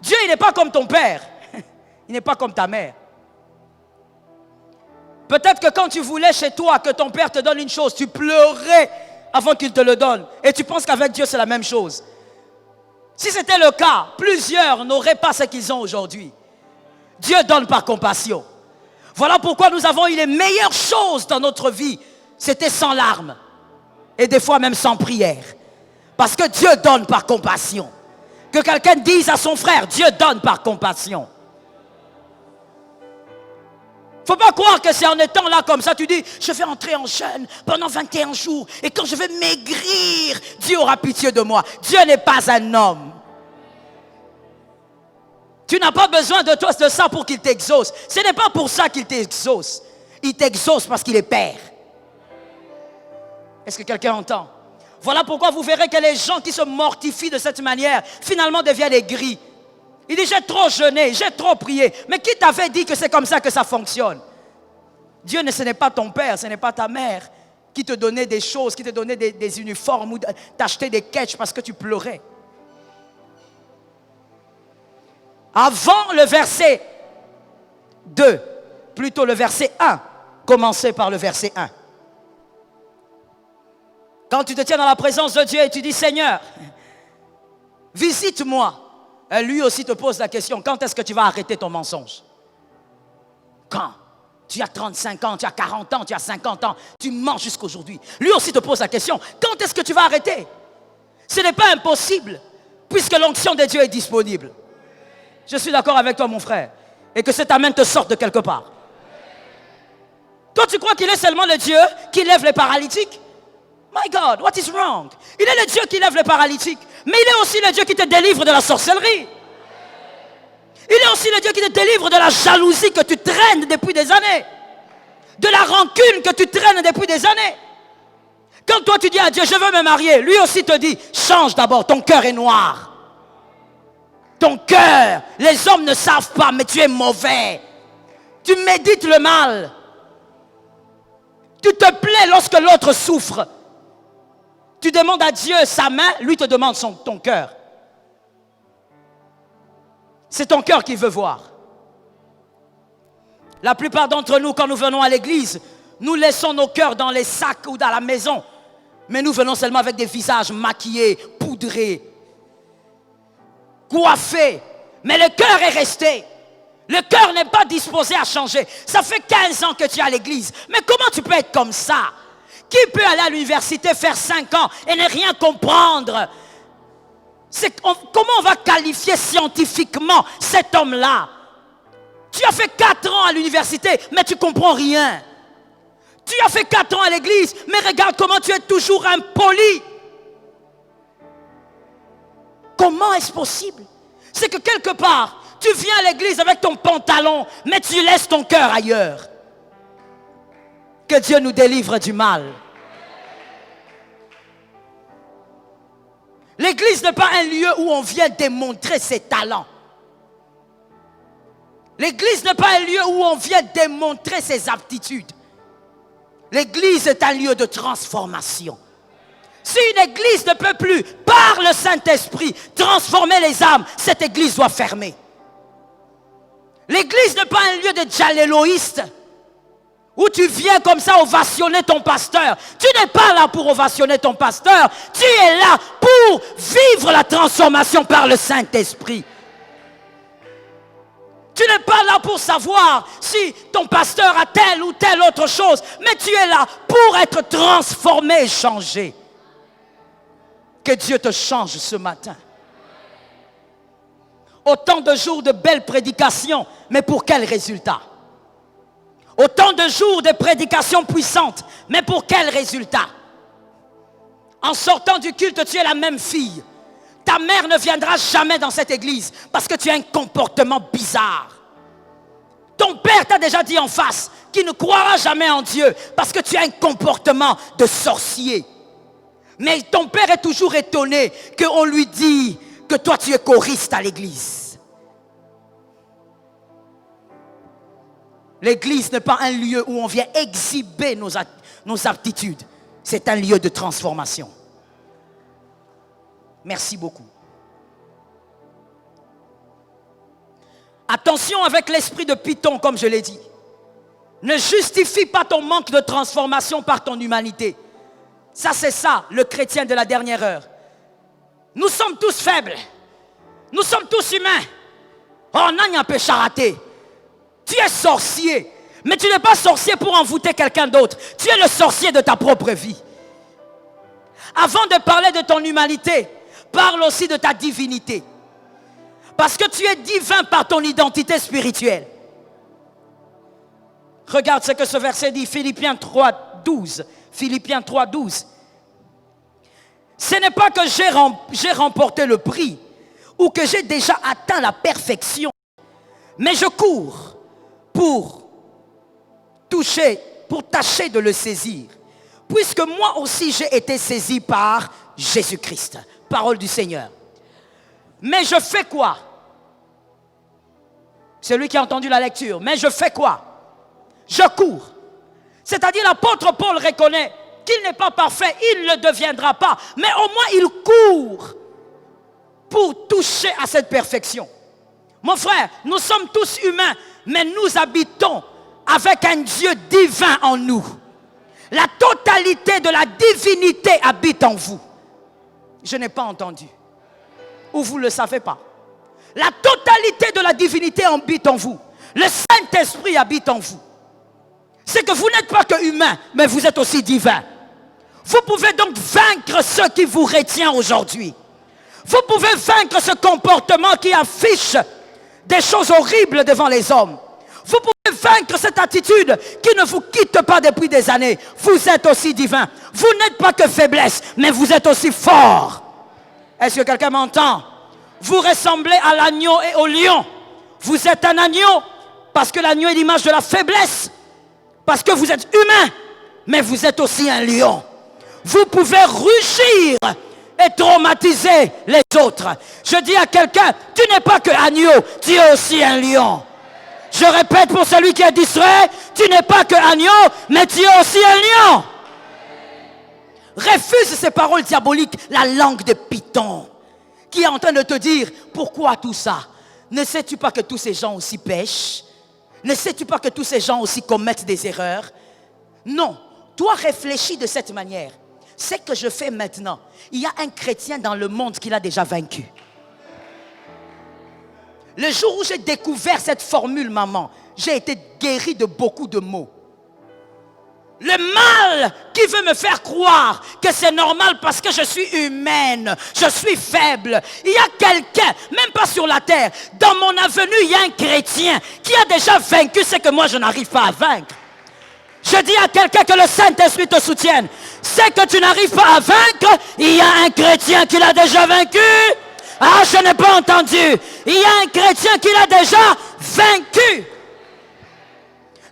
Speaker 3: Dieu, il n'est pas comme ton père. Il n'est pas comme ta mère. Peut-être que quand tu voulais chez toi que ton père te donne une chose, tu pleurais avant qu'il te le donne. Et tu penses qu'avec Dieu, c'est la même chose. Si c'était le cas, plusieurs n'auraient pas ce qu'ils ont aujourd'hui. Dieu donne par compassion. Voilà pourquoi nous avons eu les meilleures choses dans notre vie. C'était sans larmes. Et des fois même sans prière. Parce que Dieu donne par compassion. Que quelqu'un dise à son frère, Dieu donne par compassion. Il ne faut pas croire que c'est en étant là comme ça, tu dis, je vais entrer en jeûne pendant 21 jours. Et quand je vais maigrir, Dieu aura pitié de moi. Dieu n'est pas un homme. Tu n'as pas besoin de toi de ça pour qu'il t'exauce. Ce n'est pas pour ça qu'il t'exauce. Il t'exauce parce qu'il est Père. Est-ce que quelqu'un entend? Voilà pourquoi vous verrez que les gens qui se mortifient de cette manière, finalement deviennent aigris. Il dit, j'ai trop jeûné, j'ai trop prié. Mais qui t'avait dit que c'est comme ça que ça fonctionne? Dieu, ce n'est pas ton père, ce n'est pas ta mère qui te donnait des choses, qui te donnait des uniformes ou t'achetait des ketchs parce que tu pleurais. Avant le verset 2, plutôt le verset 1, commencez par le verset 1. Quand tu te tiens dans la présence de Dieu et tu dis, Seigneur, visite-moi. Lui aussi te pose la question, quand est-ce que tu vas arrêter ton mensonge? Quand? Tu as 35 ans, tu as 40 ans, tu as 50 ans, tu mens jusqu'aujourd'hui. Lui aussi te pose la question, quand est-ce que tu vas arrêter? Ce n'est pas impossible, puisque l'onction de Dieu est disponible. Je suis d'accord avec toi, mon frère, et que cet amen te sorte de quelque part. Toi, tu crois qu'il est seulement le Dieu qui lève les paralytiques? My God, what is wrong? Il est le Dieu qui lève les paralytiques, mais il est aussi le Dieu qui te délivre de la sorcellerie. Il est aussi le Dieu qui te délivre de la jalousie que tu traînes depuis des années. De la rancune que tu traînes depuis des années. Quand toi tu dis à Dieu, je veux me marier, lui aussi te dit, change d'abord, ton cœur est noir. Ton cœur, les hommes ne savent pas, mais tu es mauvais. Tu médites le mal. Tu te plais lorsque l'autre souffre. Tu demandes à Dieu sa main, lui te demande ton cœur. C'est ton cœur qu'il veut voir. La plupart d'entre nous, quand nous venons à l'église, nous laissons nos cœurs dans les sacs ou dans la maison. Mais nous venons seulement avec des visages maquillés, poudrés. coiffé, mais le cœur est resté. Le cœur n'est pas disposé à changer. Ça fait 15 ans que tu es à l'église. Mais comment tu peux être comme ça? Qui peut aller à l'université faire 5 ans et ne rien comprendre? Comment on va qualifier scientifiquement cet homme-là? Tu as fait 4 ans à l'université, mais tu ne comprends rien. Tu as fait 4 ans à l'église, mais regarde comment tu es toujours impoli. Comment est-ce possible? C'est que quelque part, tu viens à l'église avec ton pantalon, mais tu laisses ton cœur ailleurs. Que Dieu nous délivre du mal. L'église n'est pas un lieu où on vient démontrer ses talents. L'église n'est pas un lieu où on vient démontrer ses aptitudes. L'église est un lieu de transformation. Si une église ne peut plus, par le Saint-Esprit, transformer les âmes, cette église doit fermer. L'église n'est pas un lieu de djalléloïstes où tu viens comme ça ovationner ton pasteur. Tu n'es pas là pour ovationner ton pasteur. Tu es là pour vivre la transformation par le Saint-Esprit. Tu n'es pas là pour savoir si ton pasteur a telle ou telle autre chose. Mais tu es là pour être transformé et changé. Que Dieu te change ce matin. Autant de jours de belles prédications, mais pour quel résultat? Autant de jours de prédications puissantes, mais pour quel résultat? En sortant du culte, tu es la même fille. Ta mère ne viendra jamais dans cette église parce que tu as un comportement bizarre. Ton père t'a déjà dit en face qu'il ne croira jamais en Dieu parce que tu as un comportement de sorcier. Mais ton père est toujours étonné qu'on lui dit que toi tu es choriste à l'église. L'église n'est pas un lieu où on vient exhiber nos aptitudes. C'est un lieu de transformation. Merci beaucoup. Attention avec l'esprit de Python, comme je l'ai dit. Ne justifie pas ton manque de transformation par ton humanité. Ça, c'est ça, le chrétien de la dernière heure. Nous sommes tous faibles. Nous sommes tous humains. Oh, non, il y a un peu charaté. Tu es sorcier. Mais tu n'es pas sorcier pour envoûter quelqu'un d'autre. Tu es le sorcier de ta propre vie. Avant de parler de ton humanité, parle aussi de ta divinité. Parce que tu es divin par ton identité spirituelle. Regarde ce que ce verset dit, Philippiens 3:12. Philippiens 3:12. Ce n'est pas que j'ai remporté le prix ou que j'ai déjà atteint la perfection, mais je cours pour tâcher de le saisir, puisque moi aussi j'ai été saisi par Jésus-Christ. Parole du Seigneur. Mais je fais quoi? C'est lui qui a entendu la lecture. Mais je fais quoi? Je cours. C'est-à-dire l'apôtre Paul reconnaît qu'il n'est pas parfait, il ne le deviendra pas. Mais au moins il court pour toucher à cette perfection. Mon frère, nous sommes tous humains, mais nous habitons avec un Dieu divin en nous. La totalité de la divinité habite en vous. Je n'ai pas entendu. Ou vous ne le savez pas. La totalité de la divinité habite en vous. Le Saint-Esprit habite en vous. C'est que vous n'êtes pas que humain, mais vous êtes aussi divin. Vous pouvez donc vaincre ce qui vous retient aujourd'hui. Vous pouvez vaincre ce comportement qui affiche des choses horribles devant les hommes. Vous pouvez vaincre cette attitude qui ne vous quitte pas depuis des années. Vous êtes aussi divin. Vous n'êtes pas que faiblesse, mais vous êtes aussi fort. Est-ce que quelqu'un m'entend? Vous ressemblez à l'agneau et au lion. Vous êtes un agneau parce que l'agneau est l'image de la faiblesse. Parce que vous êtes humain, mais vous êtes aussi un lion. Vous pouvez rugir et traumatiser les autres. Je dis à quelqu'un, tu n'es pas que agneau, tu es aussi un lion. Je répète pour celui qui est distrait, tu n'es pas que agneau, mais tu es aussi un lion. Refuse ces paroles diaboliques, la langue de Python, qui est en train de te dire, pourquoi tout ça? Ne sais-tu pas que tous ces gens aussi pêchent? Ne sais-tu pas que tous ces gens aussi commettent des erreurs? Non, toi réfléchis de cette manière. Ce que je fais maintenant, il y a un chrétien dans le monde qui l'a déjà vaincu. Le jour où j'ai découvert cette formule, maman, j'ai été guéri de beaucoup de maux. Le mal qui veut me faire croire que c'est normal parce que je suis humaine, je suis faible. Il y a quelqu'un, même pas sur la terre, dans mon avenue, il y a un chrétien qui a déjà vaincu ce que moi je n'arrive pas à vaincre. Je dis à quelqu'un que le Saint-Esprit te soutienne. C'est que tu n'arrives pas à vaincre, il y a un chrétien qui l'a déjà vaincu. Ah, je n'ai pas entendu. Il y a un chrétien qui l'a déjà vaincu.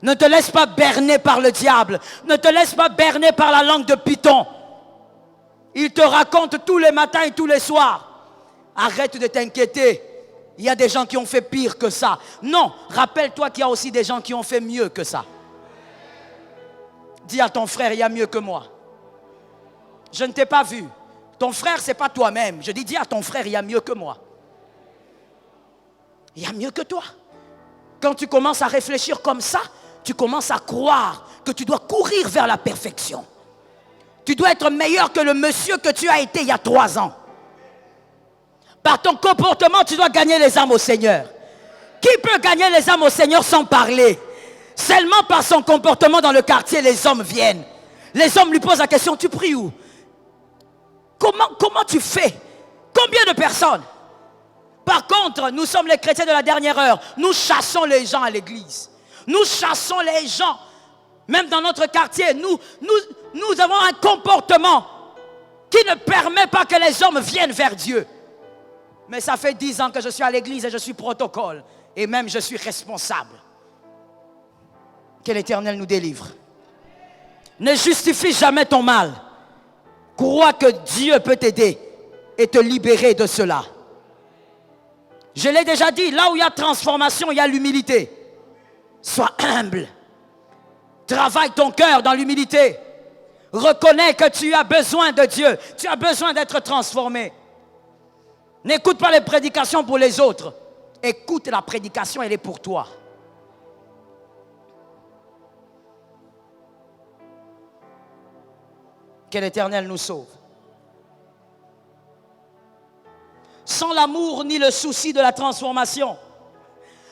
Speaker 3: Ne te laisse pas berner par le diable. Ne te laisse pas berner par la langue de Python. Il te raconte tous les matins et tous les soirs. Arrête de t'inquiéter. Il y a des gens qui ont fait pire que ça. Non, rappelle-toi qu'il y a aussi des gens qui ont fait mieux que ça. Dis à ton frère, il y a mieux que moi. Je ne t'ai pas vu. Ton frère, ce n'est pas toi-même. Je dis à ton frère, il y a mieux que moi. Il y a mieux que toi. Quand tu commences à réfléchir comme ça, tu commences à croire que tu dois courir vers la perfection. Tu dois être meilleur que le monsieur que tu as été il y a 3 ans. Par ton comportement, tu dois gagner les âmes au Seigneur. Qui peut gagner les âmes au Seigneur sans parler? Seulement par son comportement dans le quartier, les hommes viennent. Les hommes lui posent la question, tu pries où? Comment tu fais? Combien de personnes? Par contre, nous sommes les chrétiens de la dernière heure. Nous chassons les gens à l'église. Nous chassons les gens. Même dans notre quartier, nous avons un comportement qui ne permet pas que les hommes viennent vers Dieu. Mais ça fait 10 ans que je suis à l'église et je suis protocole. Et même je suis responsable. Que l'Éternel nous délivre. Ne justifie jamais ton mal. Crois que Dieu peut t'aider et te libérer de cela. Je l'ai déjà dit, là où il y a transformation, il y a l'humilité. Sois humble. Travaille ton cœur dans l'humilité. Reconnais que tu as besoin de Dieu. Tu as besoin d'être transformé. N'écoute pas les prédications pour les autres. Écoute la prédication, elle est pour toi. Que l'Éternel nous sauve. Sans l'amour ni le souci de la transformation.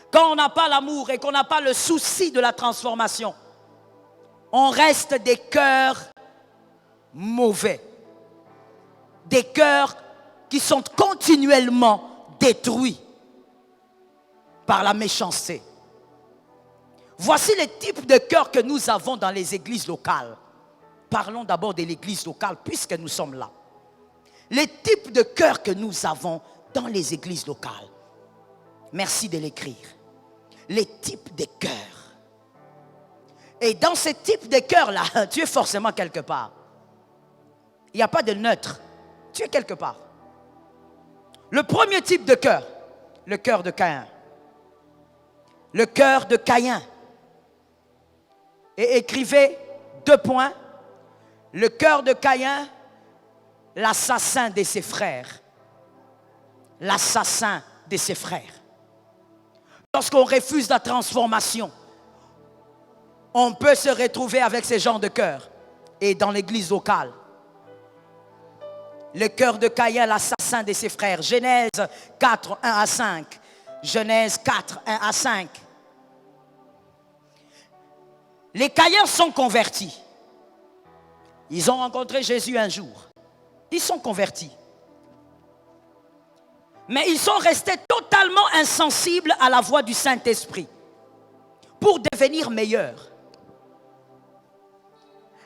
Speaker 3: Quand on n'a pas l'amour et qu'on n'a pas le souci de la transformation, on reste des cœurs mauvais. Des cœurs qui sont continuellement détruits par la méchanceté. Voici les types de cœurs que nous avons dans les églises locales. Parlons d'abord de l'église locale puisque nous sommes là. Les types de cœurs que nous avons dans les églises locales. Merci de l'écrire. Les types de cœurs. Et dans ces types de cœurs-là, tu es forcément quelque part. Il n'y a pas de neutre. Tu es quelque part. Le premier type de cœur, le cœur de Caïn. Le cœur de Caïn. Et écrivez 2 points. Le cœur de Caïn, l'assassin de ses frères. L'assassin de ses frères. Lorsqu'on refuse la transformation, on peut se retrouver avec ces genres de cœur. Et dans l'église locale, le cœur de Caïn, l'assassin de ses frères. Genèse 4, 1 à 5. Genèse 4, 1 à 5. Les Caïns sont convertis. Ils ont rencontré Jésus un jour. Ils sont convertis. Mais ils sont restés totalement insensibles à la voix du Saint-Esprit pour devenir meilleurs.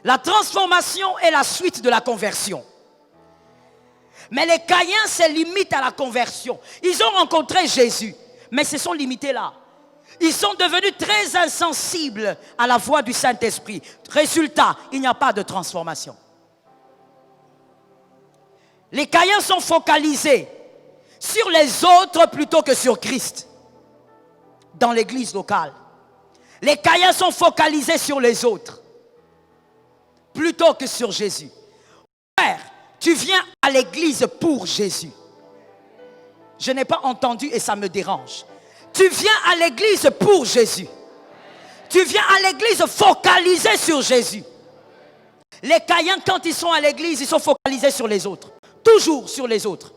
Speaker 3: La transformation est la suite de la conversion. Mais les Caïns se limitent à la conversion. Ils ont rencontré Jésus, mais se sont limités là. Ils sont devenus très insensibles à la voix du Saint-Esprit. Résultat, il n'y a pas de transformation. Les Caïns sont focalisés sur les autres plutôt que sur Christ. Dans l'église locale, les Caïns sont focalisés sur les autres plutôt que sur Jésus. Père, tu viens à l'église pour Jésus. Je n'ai pas entendu et ça me dérange. Tu viens à l'église pour Jésus. Tu viens à l'église focalisé sur Jésus. Les Caïns, quand ils sont à l'église, ils sont focalisés sur les autres. Toujours sur les autres.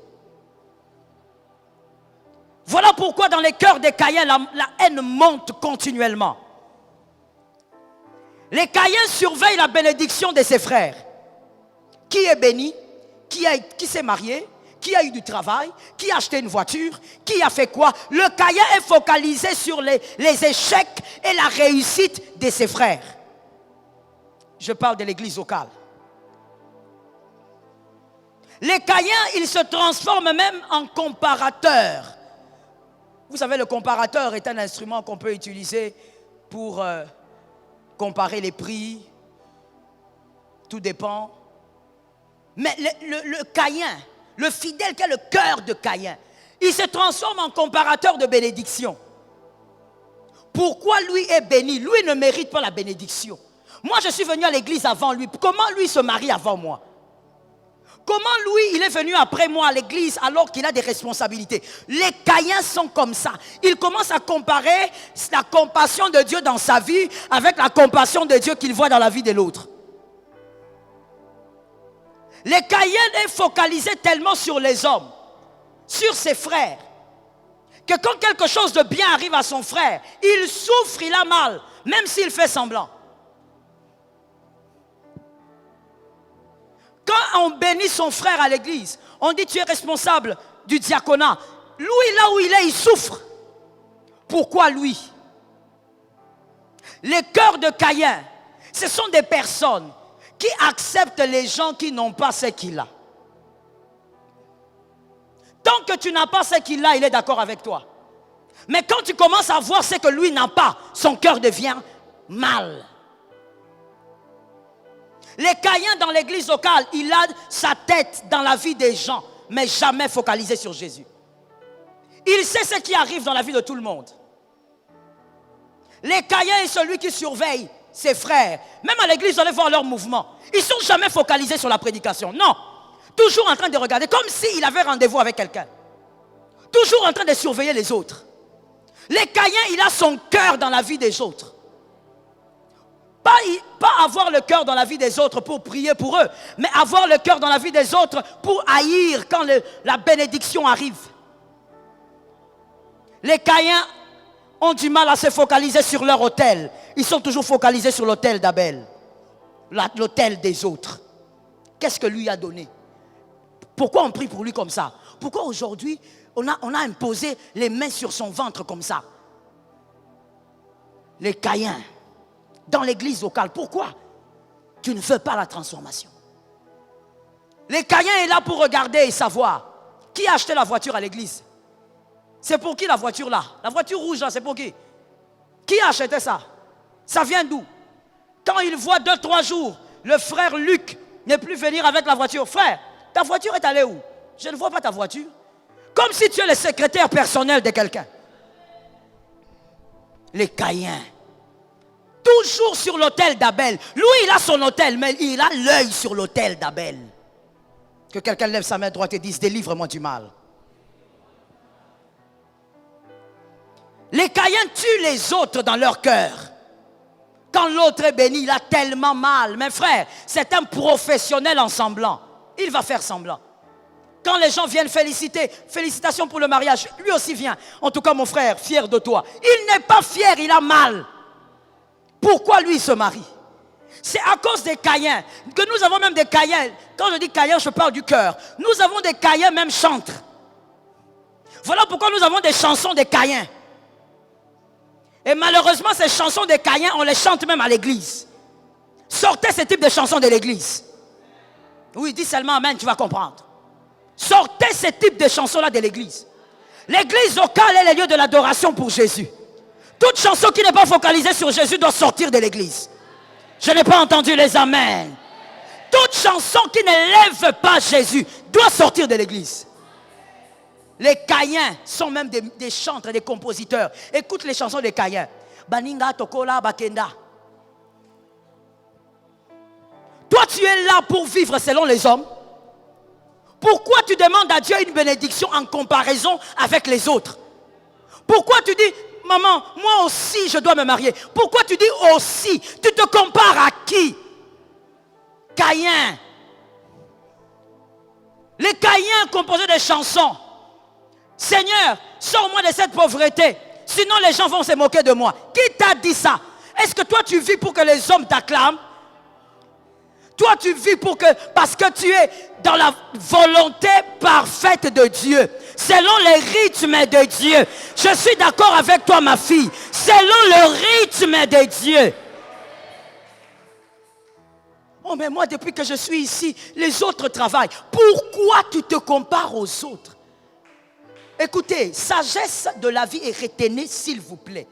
Speaker 3: Voilà pourquoi dans les cœurs des Caïens, la haine monte continuellement. Les Caïens surveillent la bénédiction de ses frères. Qui est béni? Qui s'est marié? Qui a eu du travail? Qui a acheté une voiture? Qui a fait quoi? Le Caïen est focalisé sur les échecs et la réussite de ses frères. Je parle de l'église locale. Les Caïens, ils se transforment même en comparateurs. Vous savez, le comparateur est un instrument qu'on peut utiliser pour comparer les prix. Tout dépend. Mais le Caïen, le fidèle qui a le cœur de Caïn, il se transforme en comparateur de bénédiction. Pourquoi lui est béni? Lui ne mérite pas la bénédiction. Moi, je suis venu à l'église avant lui. Comment lui se marie avant moi? Comment lui, il est venu après moi à l'église alors qu'il a des responsabilités? Les Caïens sont comme ça. Ils commencent à comparer la compassion de Dieu dans sa vie avec la compassion de Dieu qu'il voit dans la vie de l'autre. Les Caïens est focalisé tellement sur les hommes, sur ses frères, que quand quelque chose de bien arrive à son frère, il souffre, il a mal, même s'il fait semblant. Quand on bénit son frère à l'église, on dit tu es responsable du diaconat. Lui, là où il est, il souffre. Pourquoi lui? Les cœurs de Caïn, ce sont des personnes qui acceptent les gens qui n'ont pas ce qu'il a. Tant que tu n'as pas ce qu'il a, il est d'accord avec toi. Mais quand tu commences à voir ce que lui n'a pas, son cœur devient mal. Les Caïens dans l'église locale, il a sa tête dans la vie des gens, mais jamais focalisé sur Jésus. Il sait ce qui arrive dans la vie de tout le monde. Les Caïens est celui qui surveille ses frères. Même à l'église, vous allez voir leurs mouvements. Ils ne sont jamais focalisés sur la prédication. Non. Toujours en train de regarder, comme s'il avait rendez-vous avec quelqu'un. Toujours en train de surveiller les autres. Les Caïens, il a son cœur dans la vie des autres. Pas avoir le cœur dans la vie des autres pour prier pour eux, mais avoir le cœur dans la vie des autres pour haïr quand la bénédiction arrive. Les Caïens ont du mal à se focaliser sur leur autel. Ils sont toujours focalisés sur l'autel d'Abel, l'autel des autres. Qu'est-ce que lui a donné? Pourquoi on prie pour lui comme ça? Pourquoi aujourd'hui on a imposé les mains sur son ventre comme ça? Les Caïens dans l'église locale, pourquoi tu ne veux pas la transformation? Les Caïens est là pour regarder et savoir qui a acheté la voiture à l'église. C'est pour qui la voiture là? La voiture rouge là, c'est pour qui? Qui a acheté ça? Ça vient d'où? Quand il voit 2-3 jours, le frère Luc n'est plus venir avec la voiture. Frère, ta voiture est allée où? Je ne vois pas ta voiture. Comme si tu es le secrétaire personnel de quelqu'un. Les Caïens. Toujours sur l'autel d'Abel. Lui, il a son autel, mais il a l'œil sur l'autel d'Abel. Que quelqu'un lève sa main droite et dise, délivre-moi du mal. Les Caïens tuent les autres dans leur cœur. Quand l'autre est béni, il a tellement mal. Mais frère, c'est un professionnel en semblant. Il va faire semblant. Quand les gens viennent féliciter, félicitations pour le mariage, lui aussi vient. En tout cas, mon frère, fier de toi. Il n'est pas fier, il a mal. Pourquoi lui se marie? C'est à cause des Caïens que nous avons même des Caïens. Quand je dis Caïens, je parle du cœur. Nous avons des Caïens même chantres. Voilà pourquoi nous avons des chansons des Caïens. Et malheureusement, ces chansons des Caïens, on les chante même à l'église. Sortez ce type de chansons de l'église. Oui, dis seulement amen, tu vas comprendre. Sortez ce type de chansons-là de l'église. L'église locale est le lieu de l'adoration pour Jésus. Toute chanson qui n'est pas focalisée sur Jésus doit sortir de l'église. Je n'ai pas entendu les amens. Toute chanson qui ne lève pas Jésus doit sortir de l'église. Les Caïens sont même des chantres, des compositeurs. Écoute les chansons des Caïens. Baninga tokola bakenda. Toi, tu es là pour vivre selon les hommes. Pourquoi tu demandes à Dieu une bénédiction en comparaison avec les autres? Pourquoi tu dis, maman, moi aussi je dois me marier? Pourquoi tu dis aussi? Tu te compares à qui? Caïens. Les Caïens composaient des chansons. Seigneur, sors-moi de cette pauvreté. Sinon les gens vont se moquer de moi. Qui t'a dit ça? Est-ce que toi tu vis pour que les hommes t'acclament? Toi tu vis parce que tu es dans la volonté parfaite de Dieu. Selon les rythmes de Dieu. Je suis d'accord avec toi ma fille. Selon le rythme de Dieu. Oh mais moi depuis que je suis ici, les autres travaillent. Pourquoi tu te compares aux autres? Écoutez, sagesse de la vie et retenez s'il vous plaît.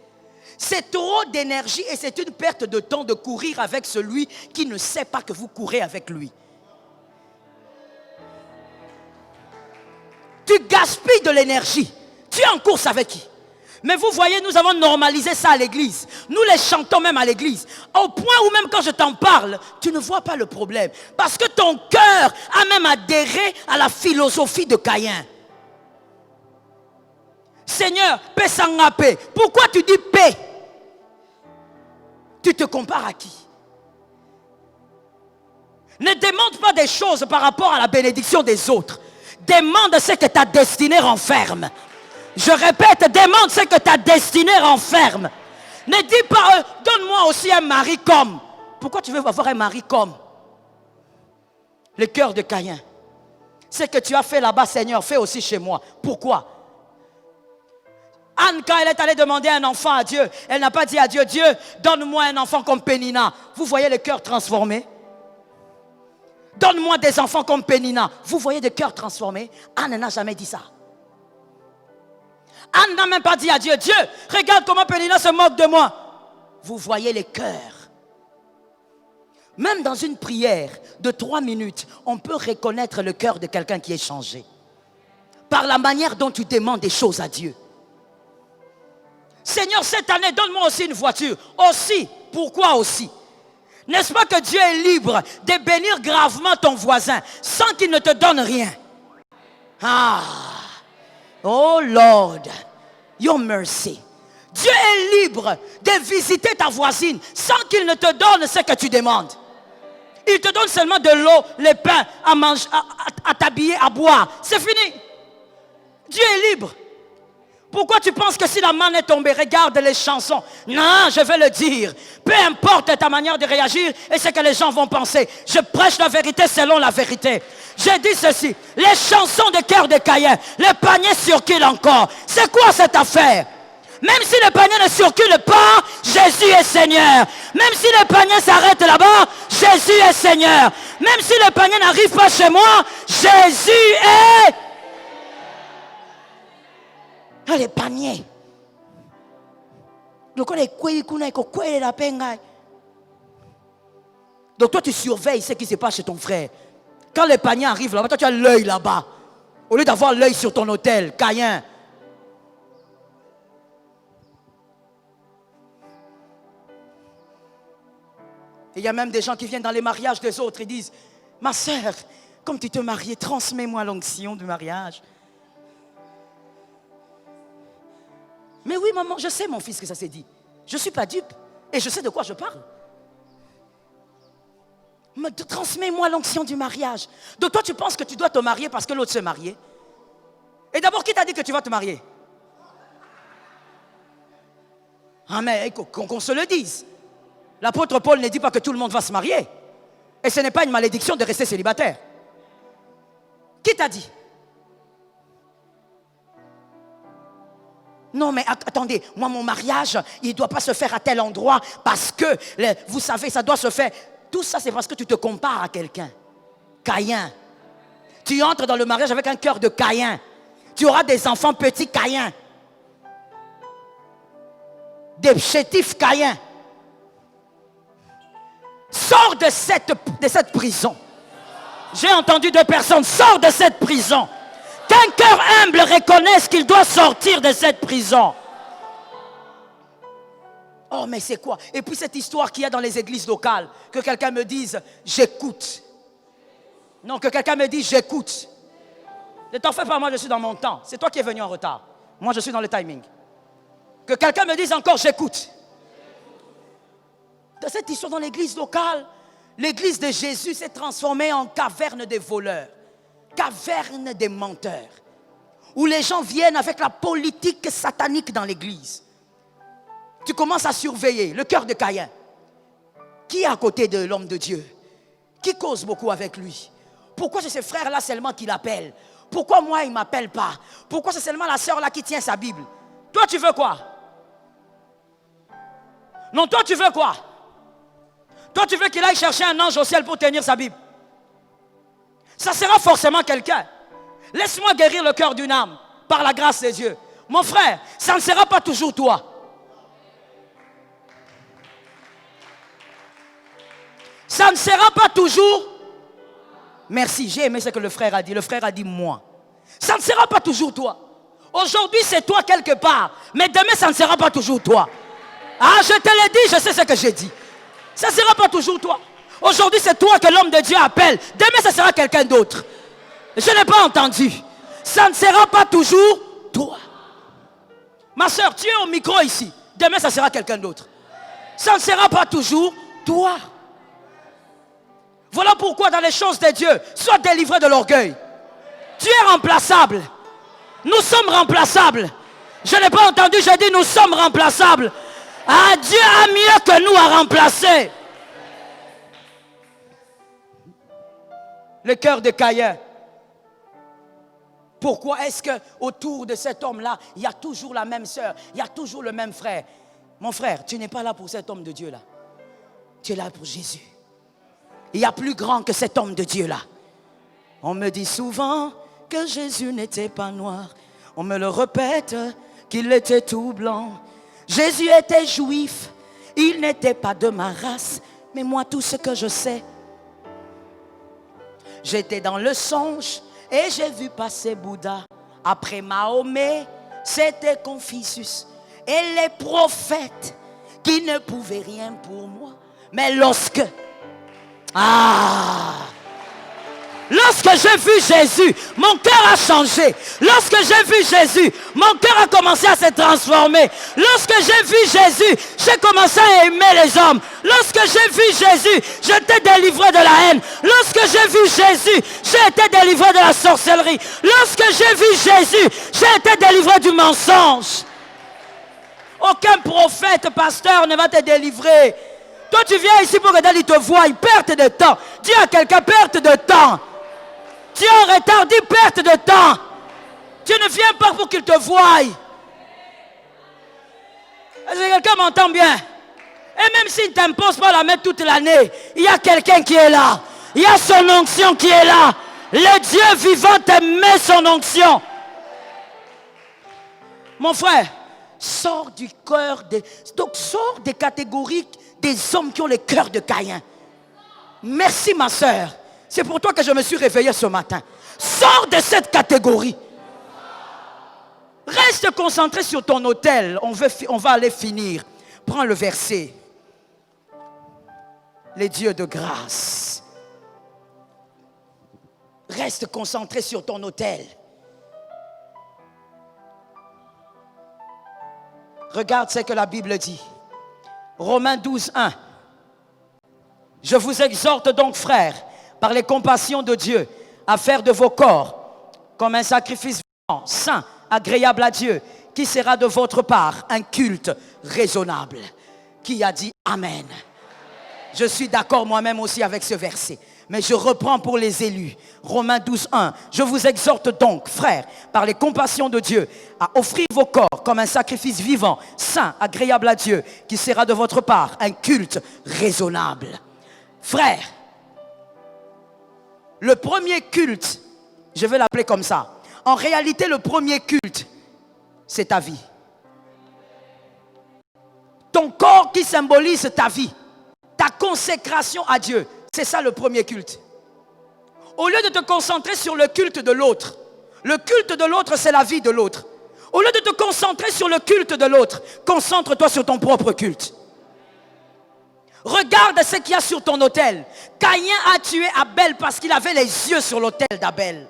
Speaker 3: C'est trop d'énergie et c'est une perte de temps de courir avec celui qui ne sait pas que vous courez avec lui. Tu gaspilles de l'énergie. Tu es en course avec qui? Mais vous voyez, nous avons normalisé ça à l'église. Nous les chantons même à l'église. Au point où même quand je t'en parle, tu ne vois pas le problème. Parce que ton cœur a même adhéré à la philosophie de Caïn. Seigneur, paix sans paix. Pourquoi tu dis paix? Tu te compares à qui? Ne demande pas des choses par rapport à la bénédiction des autres. Demande ce que ta destinée renferme. Je répète, demande ce que ta destinée renferme. Ne dis pas, donne-moi aussi un mari comme. Pourquoi tu veux avoir un mari comme? Le cœur de Caïn. Ce que tu as fait là-bas, Seigneur, fais aussi chez moi. Pourquoi? Anne, quand elle est allée demander un enfant à Dieu, elle n'a pas dit à Dieu, Dieu, donne-moi un enfant comme Pénina. Vous voyez le cœur transformé? Donne-moi des enfants comme Pénina. Vous voyez des cœurs transformés? Anne n'a jamais dit ça. Anne n'a même pas dit à Dieu, Dieu, regarde comment Pénina se moque de moi. Vous voyez les cœurs. Même dans une prière de 3 minutes, on peut reconnaître le cœur de quelqu'un qui est changé. Par la manière dont tu demandes des choses à Dieu. Seigneur, cette année, donne-moi aussi une voiture. Aussi. Pourquoi aussi? N'est-ce pas que Dieu est libre de bénir gravement ton voisin sans qu'il ne te donne rien? Ah! Oh Lord, your mercy. Dieu est libre de visiter ta voisine sans qu'il ne te donne ce que tu demandes. Il te donne seulement de l'eau, les pains à manger, à t'habiller, à boire. C'est fini. Dieu est libre. Pourquoi tu penses que si la manne est tombée, regarde les chansons? Non, je vais le dire. Peu importe ta manière de réagir et ce que les gens vont penser. Je prêche la vérité selon la vérité. J'ai dit ceci. Les chansons de cœur de Caïn, le panier circule encore. C'est quoi cette affaire? Même si le panier ne circule pas, Jésus est Seigneur. Même si le panier s'arrête là-bas, Jésus est Seigneur. Même si le panier n'arrive pas chez moi, Jésus est... Les paniers. Donc toi tu surveilles ce qui se passe chez ton frère. Quand les paniers arrivent là-bas, toi tu as l'œil là-bas. Au lieu d'avoir l'œil sur ton hôtel, Caïn. Il y a même des gens qui viennent dans les mariages des autres et disent, ma soeur, comme tu te mariais, transmets-moi l'onction du mariage. Mais oui, maman, je sais, mon fils, que ça s'est dit. Je ne suis pas dupe. Et je sais de quoi je parle. Transmets-moi l'onction du mariage. Donc toi, tu penses que tu dois te marier parce que l'autre s'est marié. Et d'abord, qui t'a dit que tu vas te marier? Ah, mais qu'on se le dise. L'apôtre Paul ne dit pas que tout le monde va se marier. Et ce n'est pas une malédiction de rester célibataire. Qui t'a dit? Non, mais attendez, moi, mon mariage, il ne doit pas se faire à tel endroit parce que, vous savez, ça doit se faire. Tout ça, c'est parce que tu te compares à quelqu'un. Caïn. Tu entres dans le mariage avec un cœur de Caïn. Tu auras des enfants petits Caïn. Des chétifs Caïn. Sors de cette prison. J'ai entendu 2 personnes, sors de cette prison. Qu'un cœur humble reconnaisse qu'il doit sortir de cette prison. Oh, mais c'est quoi? Et puis cette histoire qu'il y a dans les églises locales, que quelqu'un me dise, j'écoute. Non, que quelqu'un me dise, j'écoute. Ne t'en fais pas, moi je suis dans mon temps. C'est toi qui es venu en retard. Moi je suis dans le timing. Que quelqu'un me dise encore, j'écoute. Dans cette histoire dans l'église locale, l'église de Jésus s'est transformée en caverne des voleurs. Caverne des menteurs. où les gens viennent avec la politique satanique dans l'église. Tu commences à surveiller le cœur de Caïn. Qui est à côté de l'homme de Dieu? Qui cause beaucoup avec lui? Pourquoi c'est ces frères-là seulement qui l'appellent? Pourquoi moi il ne m'appelle pas? Pourquoi c'est seulement la sœur là qui tient sa Bible? Toi tu veux quoi? Non, toi tu veux quoi? Toi tu veux qu'il aille chercher un ange au ciel pour tenir sa Bible? Ça sera forcément quelqu'un. Laisse-moi guérir le cœur d'une âme par la grâce de Dieu. Mon frère, ça ne sera pas toujours toi. Ça ne sera pas toujours. Merci, j'ai aimé ce que le frère a dit. Le frère a dit moi. Ça ne sera pas toujours toi. Aujourd'hui c'est toi quelque part, mais demain ça ne sera pas toujours toi. Ah, je te l'ai dit, je sais ce que j'ai dit. Ça ne sera pas toujours toi. Aujourd'hui c'est toi que l'homme de Dieu appelle. Demain ça sera quelqu'un d'autre. Je n'ai pas entendu. Ça ne sera pas toujours toi. Ma soeur, tu es au micro ici. Demain ça sera quelqu'un d'autre. Ça ne sera pas toujours toi. Voilà pourquoi dans les choses de Dieu, sois délivré de l'orgueil. Tu es remplaçable. Nous sommes remplaçables. Je n'ai pas entendu, j'ai dit nous sommes remplaçables. Ah, Dieu a mieux que nous à remplacer. Le cœur de Caïn. Pourquoi est-ce que autour de cet homme-là, il y a toujours la même sœur, il y a toujours le même frère? Mon frère, tu n'es pas là pour cet homme de Dieu-là. Tu es là pour Jésus. Il y a plus grand que cet homme de Dieu-là. On me dit souvent que Jésus n'était pas noir. On me le répète qu'il était tout blanc. Jésus était juif. Il n'était pas de ma race. Mais moi, tout ce que je sais, j'étais dans le songe et j'ai vu passer Bouddha. Après Mahomet, c'était Confucius. Et les prophètes qui ne pouvaient rien pour moi. Mais lorsque j'ai vu Jésus, mon cœur a changé. Lorsque j'ai vu Jésus, mon cœur a commencé à se transformer. Lorsque j'ai vu Jésus, j'ai commencé à aimer les hommes. Lorsque j'ai vu Jésus, j'étais délivré de la haine. Lorsque j'ai vu Jésus, j'ai été délivré de la sorcellerie. Lorsque j'ai vu Jésus, j'ai été délivré du mensonge. Aucun prophète, pasteur ne va te délivrer. Toi tu viens ici pour que Dali te voie, perte de temps. Dis à quelqu'un, perte de temps. Tu es en retard, dis perte de temps. Tu ne viens pas pour qu'il te voie. Est-ce que quelqu'un m'entend bien? Et même s'il ne t'impose pas la mettre toute l'année, il y a quelqu'un qui est là. Il y a son onction qui est là. Le Dieu vivant te met son onction. Mon frère, sors du cœur des... Donc sors des catégories des hommes qui ont le cœur de Caïn. Merci ma soeur. C'est pour toi que je me suis réveillé ce matin. Sors de cette catégorie. Reste concentré sur ton autel. On va aller finir. Prends le verset. Les dieux de grâce. Reste concentré sur ton autel. Regarde ce que la Bible dit. Romains 12, 1. Je vous exhorte donc, frères, par les compassions de Dieu, à faire de vos corps comme un sacrifice vivant, saint, agréable à Dieu, qui sera de votre part un culte raisonnable. Qui a dit Amen? Je suis d'accord moi-même aussi avec ce verset. Mais je reprends pour les élus. Romains 12, 1. Je vous exhorte donc, frères, par les compassions de Dieu, à offrir vos corps comme un sacrifice vivant, saint, agréable à Dieu, qui sera de votre part un culte raisonnable. Frères, le premier culte, je vais l'appeler comme ça. En réalité, le premier culte, c'est ta vie. Ton corps qui symbolise ta vie, ta consécration à Dieu. C'est ça le premier culte. Au lieu de te concentrer sur le culte de l'autre, le culte de l'autre c'est la vie de l'autre. Au lieu de te concentrer sur le culte de l'autre, concentre-toi sur ton propre culte. Regarde ce qu'il y a sur ton autel. Caïn a tué Abel parce qu'il avait les yeux sur l'autel d'Abel.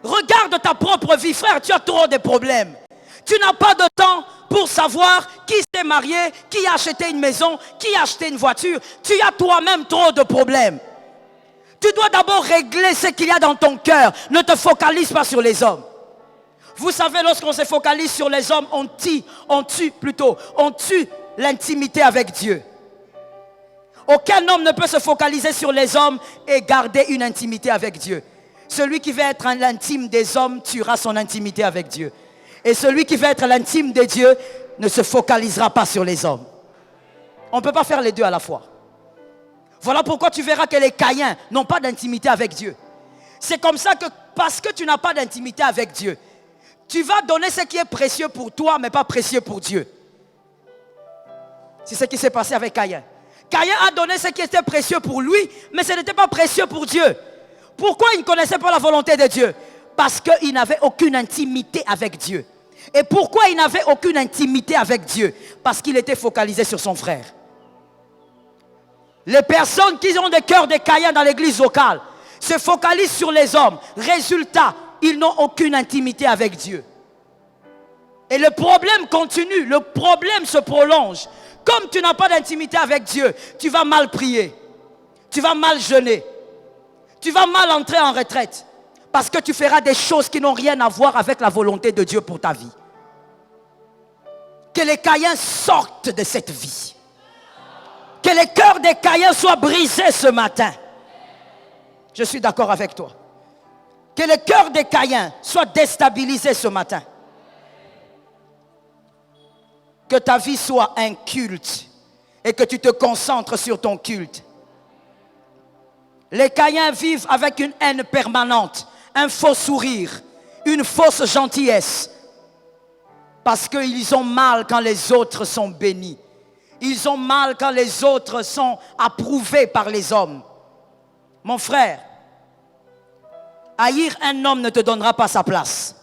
Speaker 3: Regarde ta propre vie, frère, tu as trop de problèmes. Tu n'as pas de temps pour savoir qui s'est marié, qui a acheté une maison, qui a acheté une voiture. Tu as toi-même trop de problèmes. Tu dois d'abord régler ce qu'il y a dans ton cœur. Ne te focalise pas sur les hommes. Vous savez, lorsqu'on se focalise sur les hommes, on tue l'intimité avec Dieu. Aucun homme ne peut se focaliser sur les hommes et garder une intimité avec Dieu. Celui qui veut être l'intime des hommes tuera son intimité avec Dieu. Et celui qui veut être l'intime de Dieu ne se focalisera pas sur les hommes. On ne peut pas faire les deux à la fois. Voilà pourquoi tu verras que les Caïns n'ont pas d'intimité avec Dieu. C'est comme ça que, parce que tu n'as pas d'intimité avec Dieu, tu vas donner ce qui est précieux pour toi, mais pas précieux pour Dieu. C'est ce qui s'est passé avec Caïn. Caïn a donné ce qui était précieux pour lui, mais ce n'était pas précieux pour Dieu. Pourquoi il ne connaissait pas la volonté de Dieu? Parce qu'il n'avait aucune intimité avec Dieu. Et pourquoi il n'avait aucune intimité avec Dieu? Parce qu'il était focalisé sur son frère. Les personnes qui ont des cœurs de Caïn dans l'église locale se focalisent sur les hommes. Résultat, ils n'ont aucune intimité avec Dieu. Et le problème continue, le problème se prolonge. Comme tu n'as pas d'intimité avec Dieu, tu vas mal prier, tu vas mal jeûner, tu vas mal entrer en retraite. Parce que tu feras des choses qui n'ont rien à voir avec la volonté de Dieu pour ta vie. Que les Caïns sortent de cette vie. Que les cœurs des Caïns soient brisés ce matin. Je suis d'accord avec toi. Que le cœur des Caïns soit déstabilisé ce matin. Que ta vie soit un culte et que tu te concentres sur ton culte. Les Caïns vivent avec une haine permanente, un faux sourire, une fausse gentillesse. Parce qu'ils ont mal quand les autres sont bénis. Ils ont mal quand les autres sont approuvés par les hommes. Mon frère, haïr un homme ne te donnera pas sa place.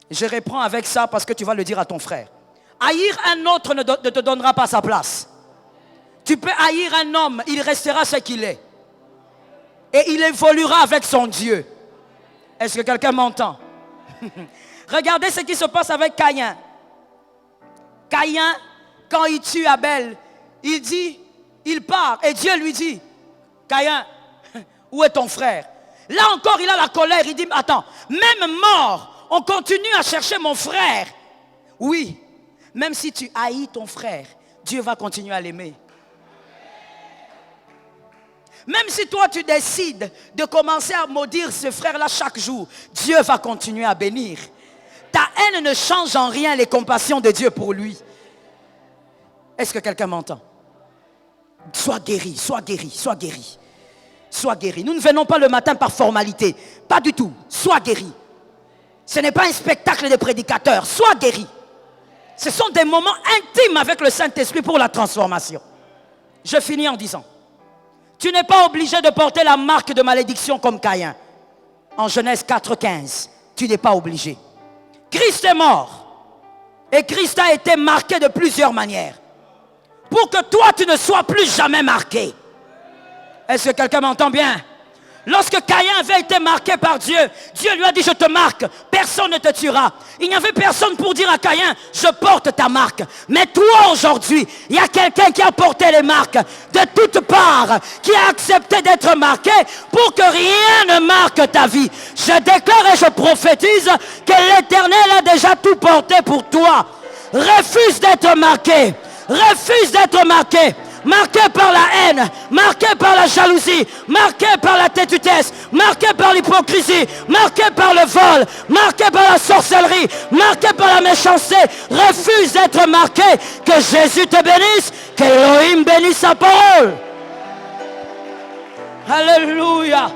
Speaker 3: Je reprends avec ça parce que tu vas le dire à ton frère. Haïr un autre ne te donnera pas sa place. Tu peux haïr un homme, il restera ce qu'il est. Et il évoluera avec son Dieu. Est-ce que quelqu'un m'entend? Regardez ce qui se passe avec Caïn. Caïn, quand il tue Abel, il part et Dieu lui dit, Caïn, où est ton frère? Là encore, il a la colère, il dit, attends, même mort, on continue à chercher mon frère. Oui, même si tu haïs ton frère, Dieu va continuer à l'aimer. Même si toi tu décides de commencer à maudire ce frère-là chaque jour, Dieu va continuer à bénir. Ta haine ne change en rien les compassions de Dieu pour lui. Est-ce que quelqu'un m'entend? Sois guéri, sois guéri, sois guéri. Sois guéri. Nous ne venons pas le matin par formalité. Pas du tout. Sois guéri. Ce n'est pas un spectacle de prédicateurs. Sois guéri. Ce sont des moments intimes avec le Saint-Esprit pour la transformation. Je finis en disant, tu n'es pas obligé de porter la marque de malédiction comme Caïn. En Genèse 4,15, tu n'es pas obligé. Christ est mort. Et Christ a été marqué de plusieurs manières. Pour que toi, tu ne sois plus jamais marqué. Est-ce que quelqu'un m'entend bien? Lorsque Caïn avait été marqué par Dieu, Dieu lui a dit, je te marque, personne ne te tuera. Il n'y avait personne pour dire à Caïn, je porte ta marque. Mais toi aujourd'hui, il y a quelqu'un qui a porté les marques de toutes parts, qui a accepté d'être marqué pour que rien ne marque ta vie. Je déclare et je prophétise que l'Éternel a déjà tout porté pour toi. Refuse d'être marqué. Refuse d'être marqué. Marqué par la haine, marqué par la jalousie, marqué par la têtutesse, marqué par l'hypocrisie, marqué par le vol, marqué par la sorcellerie, marqué par la méchanceté. Refuse d'être marqué. Que Jésus te bénisse, que Elohim bénisse sa parole. Alléluia.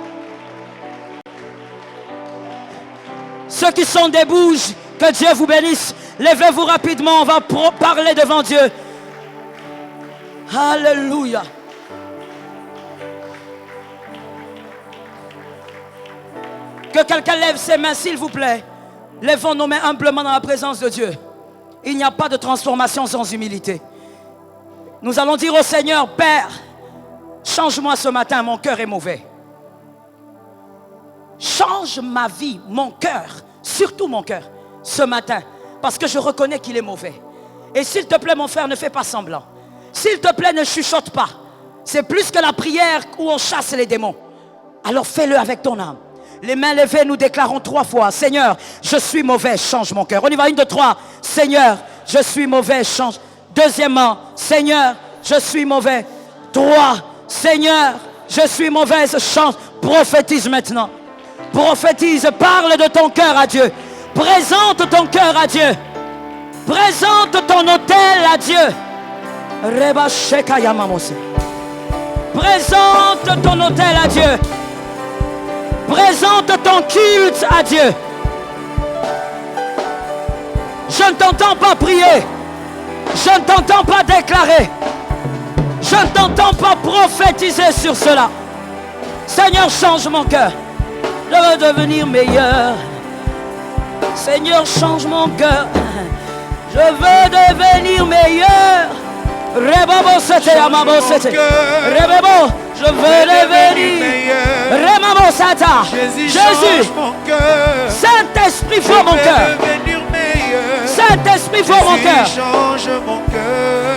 Speaker 3: Ceux qui sont debout, que Dieu vous bénisse. Levez-vous rapidement, on va parler devant Dieu. Alléluia. Que quelqu'un lève ses mains, s'il vous plaît. Lèvons nos mains humblement dans la présence de Dieu. Il n'y a pas de transformation sans humilité. Nous allons dire au Seigneur, Père, change-moi ce matin, mon cœur est mauvais. Change ma vie, mon cœur, surtout mon cœur, ce matin, parce que je reconnais qu'il est mauvais. Et s'il te plaît, mon frère, ne fais pas semblant. S'il te plaît, ne chuchote pas. C'est plus que la prière où on chasse les démons. Alors fais-le avec ton âme. Les mains levées, nous déclarons 3 fois. Seigneur, je suis mauvais, change mon cœur. On y va, 1, 2, 3. Seigneur, je suis mauvais, change. Deuxièmement, Seigneur, je suis mauvais. 3. Seigneur, je suis mauvaise, change. Prophétise maintenant. Prophétise, parle de ton cœur à Dieu. Présente ton cœur à Dieu. Présente ton autel à Dieu. Reba Shekaya Mamose. Présente ton autel à Dieu. Présente ton culte à Dieu. Je ne t'entends pas prier. Je ne t'entends pas déclarer. Je ne t'entends pas prophétiser sur cela. Seigneur, change mon cœur. Je veux devenir meilleur. Seigneur, change mon cœur. Je veux devenir meilleur. Rebabo c'était amabo c'était. Rebabo, je veux devenir Remamo Sata. Jésus, Saint-Esprit, faut mon cœur. Saint-Esprit, faut mon cœur.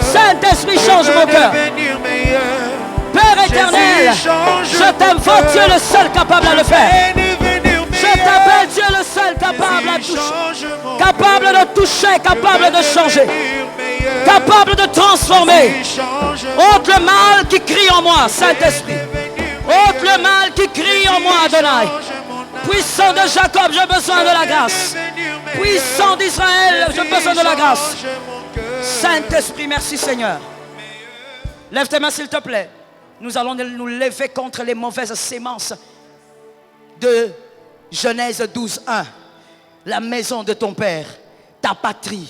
Speaker 3: Saint-Esprit, change mon cœur. Père éternel, je t'invoque, tu es le seul capable à le faire. Je t'appelle, tu es le seul capable à toucher. Capable de toucher, capable de changer. Capable de transformer. Ôte le mal qui crie en moi, Saint-Esprit. Ôte le mal qui crie en moi, Adonai. Puissant de Jacob, j'ai besoin de la grâce. Puissant d'Israël, j'ai besoin de la grâce. Saint-Esprit, merci Seigneur. Lève tes mains s'il te plaît. Nous allons nous lever contre les mauvaises sémences de Genèse 12:1. La maison de ton père, ta patrie,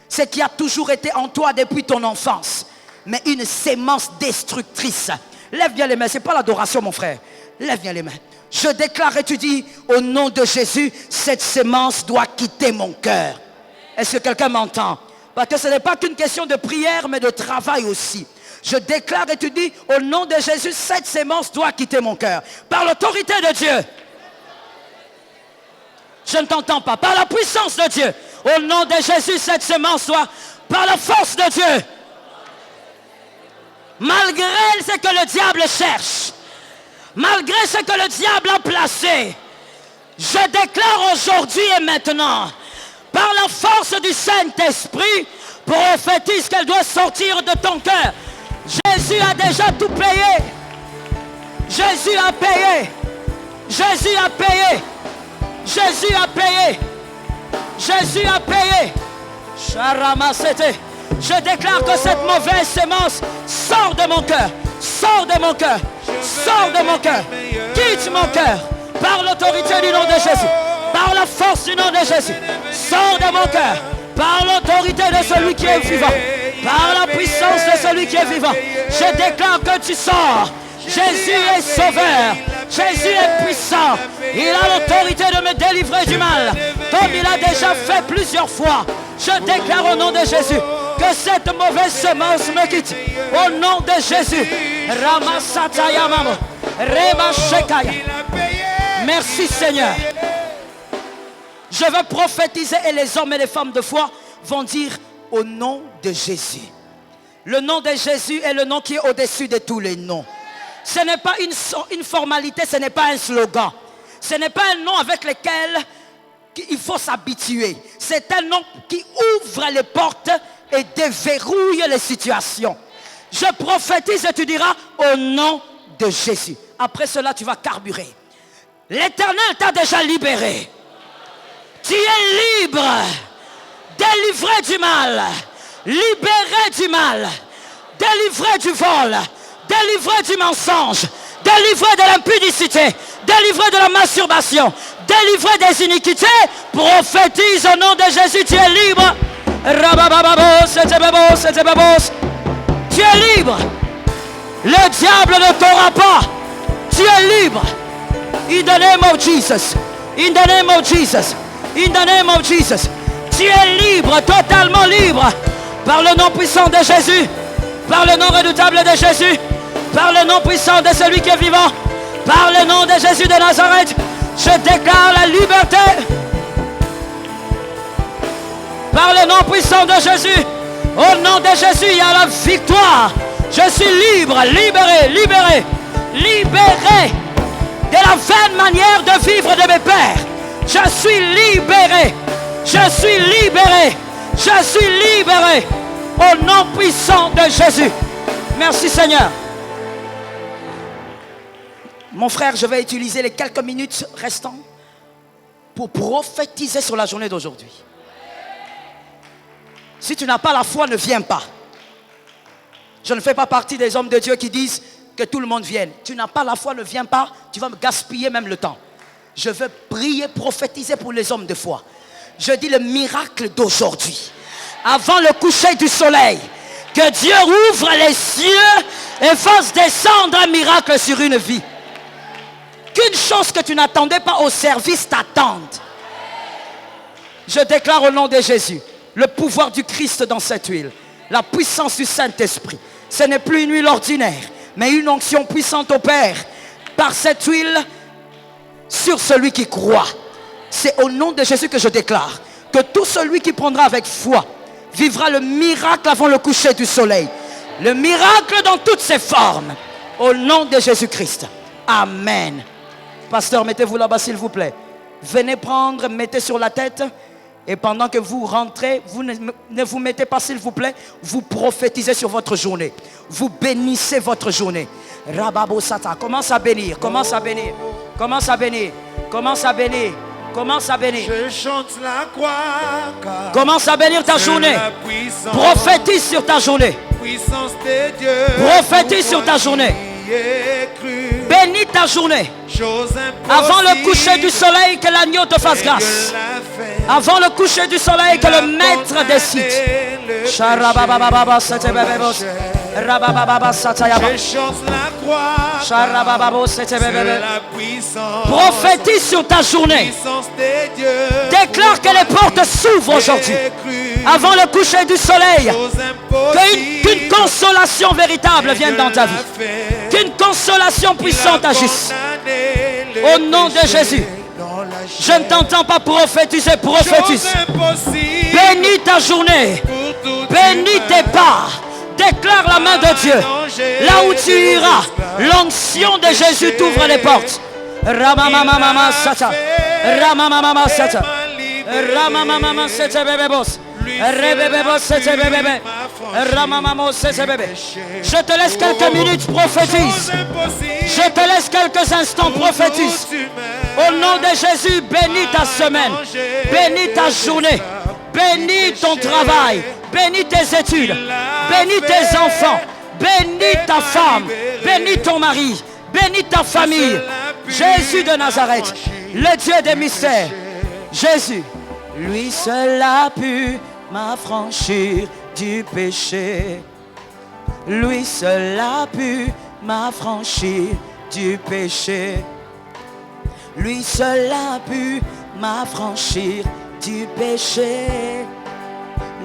Speaker 3: ce qui a toujours été en toi depuis ton enfance, mais une sémence destructrice. Lève bien les mains, ce n'est pas l'adoration mon frère. Lève bien les mains. Je déclare et tu dis, au nom de Jésus, cette sémence doit quitter mon cœur. Est-ce que quelqu'un m'entend? Parce que ce n'est pas qu'une question de prière, mais de travail aussi. Je déclare et tu dis, au nom de Jésus, cette sémence doit quitter mon cœur. Par l'autorité de Dieu. Je ne t'entends pas. Par la puissance de Dieu. Au nom de Jésus, cette sémence doit, par la force de Dieu. Malgré ce que le diable cherche. Malgré ce que le diable a placé. Je déclare aujourd'hui et maintenant, par la force du Saint-Esprit, prophétise qu'elle doit sortir de ton cœur. Jésus a déjà tout payé. Jésus a payé. Jésus a payé. Jésus a payé. Jésus a payé. Je déclare que cette mauvaise sémence sort de mon cœur. Sort de mon cœur. Sort de mon cœur. Quitte mon cœur. Par l'autorité du nom de Jésus. Par la force du nom de Jésus. Sors de mon cœur. Par l'autorité de celui qui est vivant. Par la puissance de celui qui est vivant. Je déclare que tu sors. Jésus est sauveur. Jésus est puissant. Il a l'autorité de me délivrer du mal. Comme il a déjà fait plusieurs fois. Je déclare au nom de Jésus que cette mauvaise semence me quitte. Au nom de Jésus. Ramasatayamamo. Remashekaya. Merci Seigneur. Je veux prophétiser et les hommes et les femmes de foi vont dire au nom de Jésus. Le nom de Jésus est le nom qui est au-dessus de tous les noms. Ce n'est pas une formalité, ce n'est pas un slogan. Ce n'est pas un nom avec lequel il faut s'habituer. C'est un nom qui ouvre les portes et déverrouille les situations. Je prophétise et tu diras au nom de Jésus. Après cela, tu vas carburer. L'Éternel t'a déjà libéré. Tu es libre. Délivré du mal. Libéré du mal. Délivré du vol. Délivré du mensonge. Délivré de l'impudicité. Délivré de la masturbation. Délivré des iniquités. Prophétise au nom de Jésus. Tu es libre. Tu es libre. Le diable ne t'aura pas. Tu es libre. In the name of Jesus. In the name of Jesus. In the name of Jesus. Tu es libre, totalement libre. Par le nom puissant de Jésus. Par le nom redoutable de Jésus. Par le nom puissant de celui qui est vivant. Par le nom de Jésus de Nazareth. Je déclare la liberté. Par le nom puissant de Jésus. Au nom de Jésus, il y a la victoire. Je suis libre, libéré, libéré, libéré. de la vaine manière de vivre de mes pères. Je suis libéré. Je suis libéré. Je suis libéré. Au nom puissant de Jésus. Merci Seigneur. Mon frère, je vais utiliser les quelques minutes restantes pour prophétiser sur la journée d'aujourd'hui. Si tu n'as pas la foi, ne viens pas. Je ne fais pas partie des hommes de Dieu qui disent que tout le monde vienne. Tu n'as pas la foi, ne viens pas. Tu vas me gaspiller même le temps. Je veux prier, prophétiser pour les hommes de foi. Je dis le miracle d'aujourd'hui. Avant le coucher du soleil, que Dieu ouvre les cieux et fasse descendre un miracle sur une vie. Qu'une chose que tu n'attendais pas au service t'attende. Je déclare au nom de Jésus le pouvoir du Christ dans cette huile, la puissance du Saint-Esprit. Ce n'est plus une huile ordinaire, mais une onction puissante opère par cette huile sur celui qui croit. C'est au nom de Jésus que je déclare que tout celui qui prendra avec foi vivra le miracle avant le coucher du soleil. Le miracle dans toutes ses formes. Au nom de Jésus-Christ. Amen. Pasteur, mettez-vous là-bas s'il vous plaît. Venez prendre, mettez sur la tête. Et pendant que vous rentrez, vous ne vous mettez pas s'il vous plaît. Vous prophétisez sur votre journée. Vous bénissez votre journée. Rababo Sata, commence à bénir, commence à bénir, commence à bénir, commence à bénir, commence à bénir.
Speaker 2: Je chante la croix.
Speaker 3: Commence à bénir ta journée. Prophétise sur ta journée.
Speaker 2: Puissance de Dieu.
Speaker 3: Prophétise sur ta journée. Bénis ta journée. Avant le coucher du soleil, que l'agneau te fasse grâce. Avant le coucher du soleil, que le maître décide. Je chante
Speaker 2: la croix.
Speaker 3: Prophétise sur ta journée. Déclare que les portes s'ouvrent aujourd'hui. Avant le coucher du soleil, qu'une consolation véritable vienne dans ta vie. Qu'une consolation puissante agisse. Au nom de Jésus. Je ne t'entends pas prophétiser, prophétise. Bénis ta journée. Bénis tes pas. Déclare la main de Dieu. Là où tu iras, l'onction de Jésus t'ouvre les portes. Ramamamama Sata. Ramamamama Sata. Ramamamama Sata bébébos. Je te laisse quelques minutes, prophétise. Je te laisse quelques instants, prophétise. Au nom de Jésus, bénis ta semaine, bénis ta journée, bénis ton travail, bénis tes études, bénis tes enfants, bénis ta femme, bénis ton mari, bénis ta famille. Jésus de Nazareth, le Dieu des mystères. Jésus, lui seul a pu m'affranchir du péché. Lui seul a pu m'affranchir du péché. Lui seul a pu m'affranchir du péché.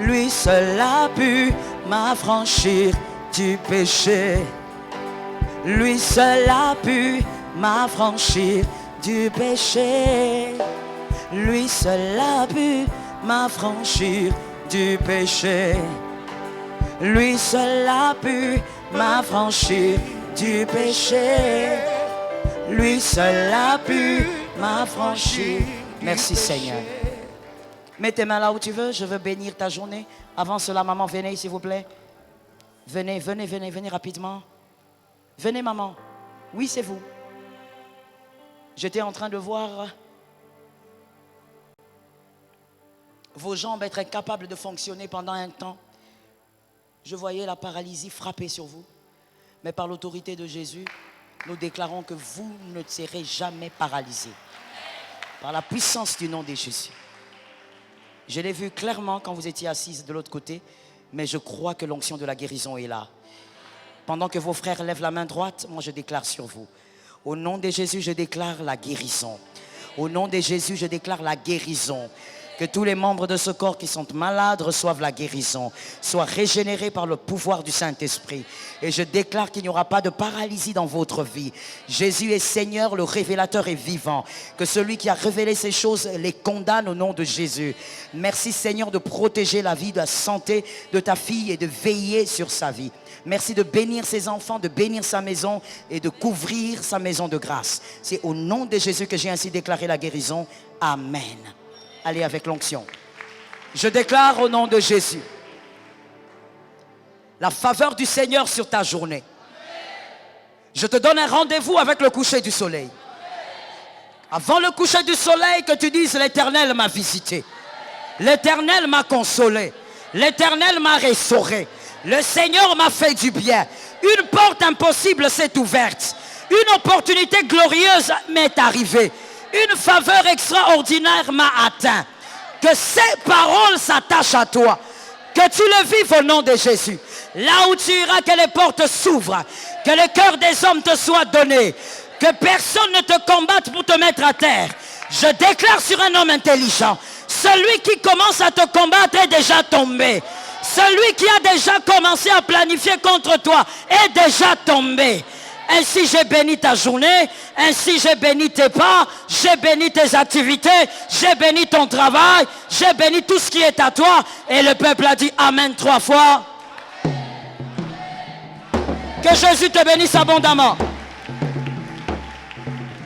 Speaker 3: Lui seul a pu m'affranchir du péché. Lui seul a pu m'affranchir du péché. Lui seul a pu m'affranchir du péché. Lui seul a pu m'affranchir du péché. Lui seul a pu m'affranchir. Merci Seigneur. Mets tes mains là où tu veux. Je veux bénir ta journée. Avant cela, maman, venez s'il vous plaît. Venez, venez, venez, venez rapidement. Venez maman. Oui, c'est vous. J'étais en train de voir vos jambes être incapables de fonctionner pendant un temps. Je voyais la paralysie frapper sur vous. Mais par l'autorité de Jésus, nous déclarons que vous ne serez jamais paralysés. Par la puissance du nom de Jésus. Je l'ai vu clairement quand vous étiez assise de l'autre côté. Mais je crois que l'onction de la guérison est là. Pendant que vos frères lèvent la main droite, moi je déclare sur vous. Au nom de Jésus, je déclare la guérison. Au nom de Jésus, je déclare la guérison. Que tous les membres de ce corps qui sont malades reçoivent la guérison, soient régénérés par le pouvoir du Saint-Esprit. Et je déclare qu'il n'y aura pas de paralysie dans votre vie. Jésus est Seigneur, le révélateur est vivant. Que celui qui a révélé ces choses les condamne au nom de Jésus. Merci Seigneur de protéger la vie, de la santé de ta fille et de veiller sur sa vie. Merci de bénir ses enfants, de bénir sa maison et de couvrir sa maison de grâce. C'est au nom de Jésus que j'ai ainsi déclaré la guérison. Amen. Allez avec l'onction. Je déclare au nom de Jésus la faveur du Seigneur sur ta journée. Je te donne un rendez-vous avec le coucher du soleil. Avant le coucher du soleil, que tu dises l'Éternel m'a visité. L'Éternel m'a consolé. L'Éternel m'a restauré. Le Seigneur m'a fait du bien. Une porte impossible s'est ouverte. Une opportunité glorieuse m'est arrivée. Une faveur extraordinaire m'a atteint. Que ces paroles s'attachent à toi. Que tu le vives au nom de Jésus. Là où tu iras, que les portes s'ouvrent. Que le cœur des hommes te soit donné. Que personne ne te combatte pour te mettre à terre. Je déclare sur un homme intelligent. Celui qui commence à te combattre est déjà tombé. Celui qui a déjà commencé à planifier contre toi est déjà tombé. Ainsi j'ai béni ta journée, ainsi j'ai béni tes pas, j'ai béni tes activités, j'ai béni ton travail, j'ai béni tout ce qui est à toi. Et le peuple a dit Amen 3 fois. Que Jésus te bénisse abondamment.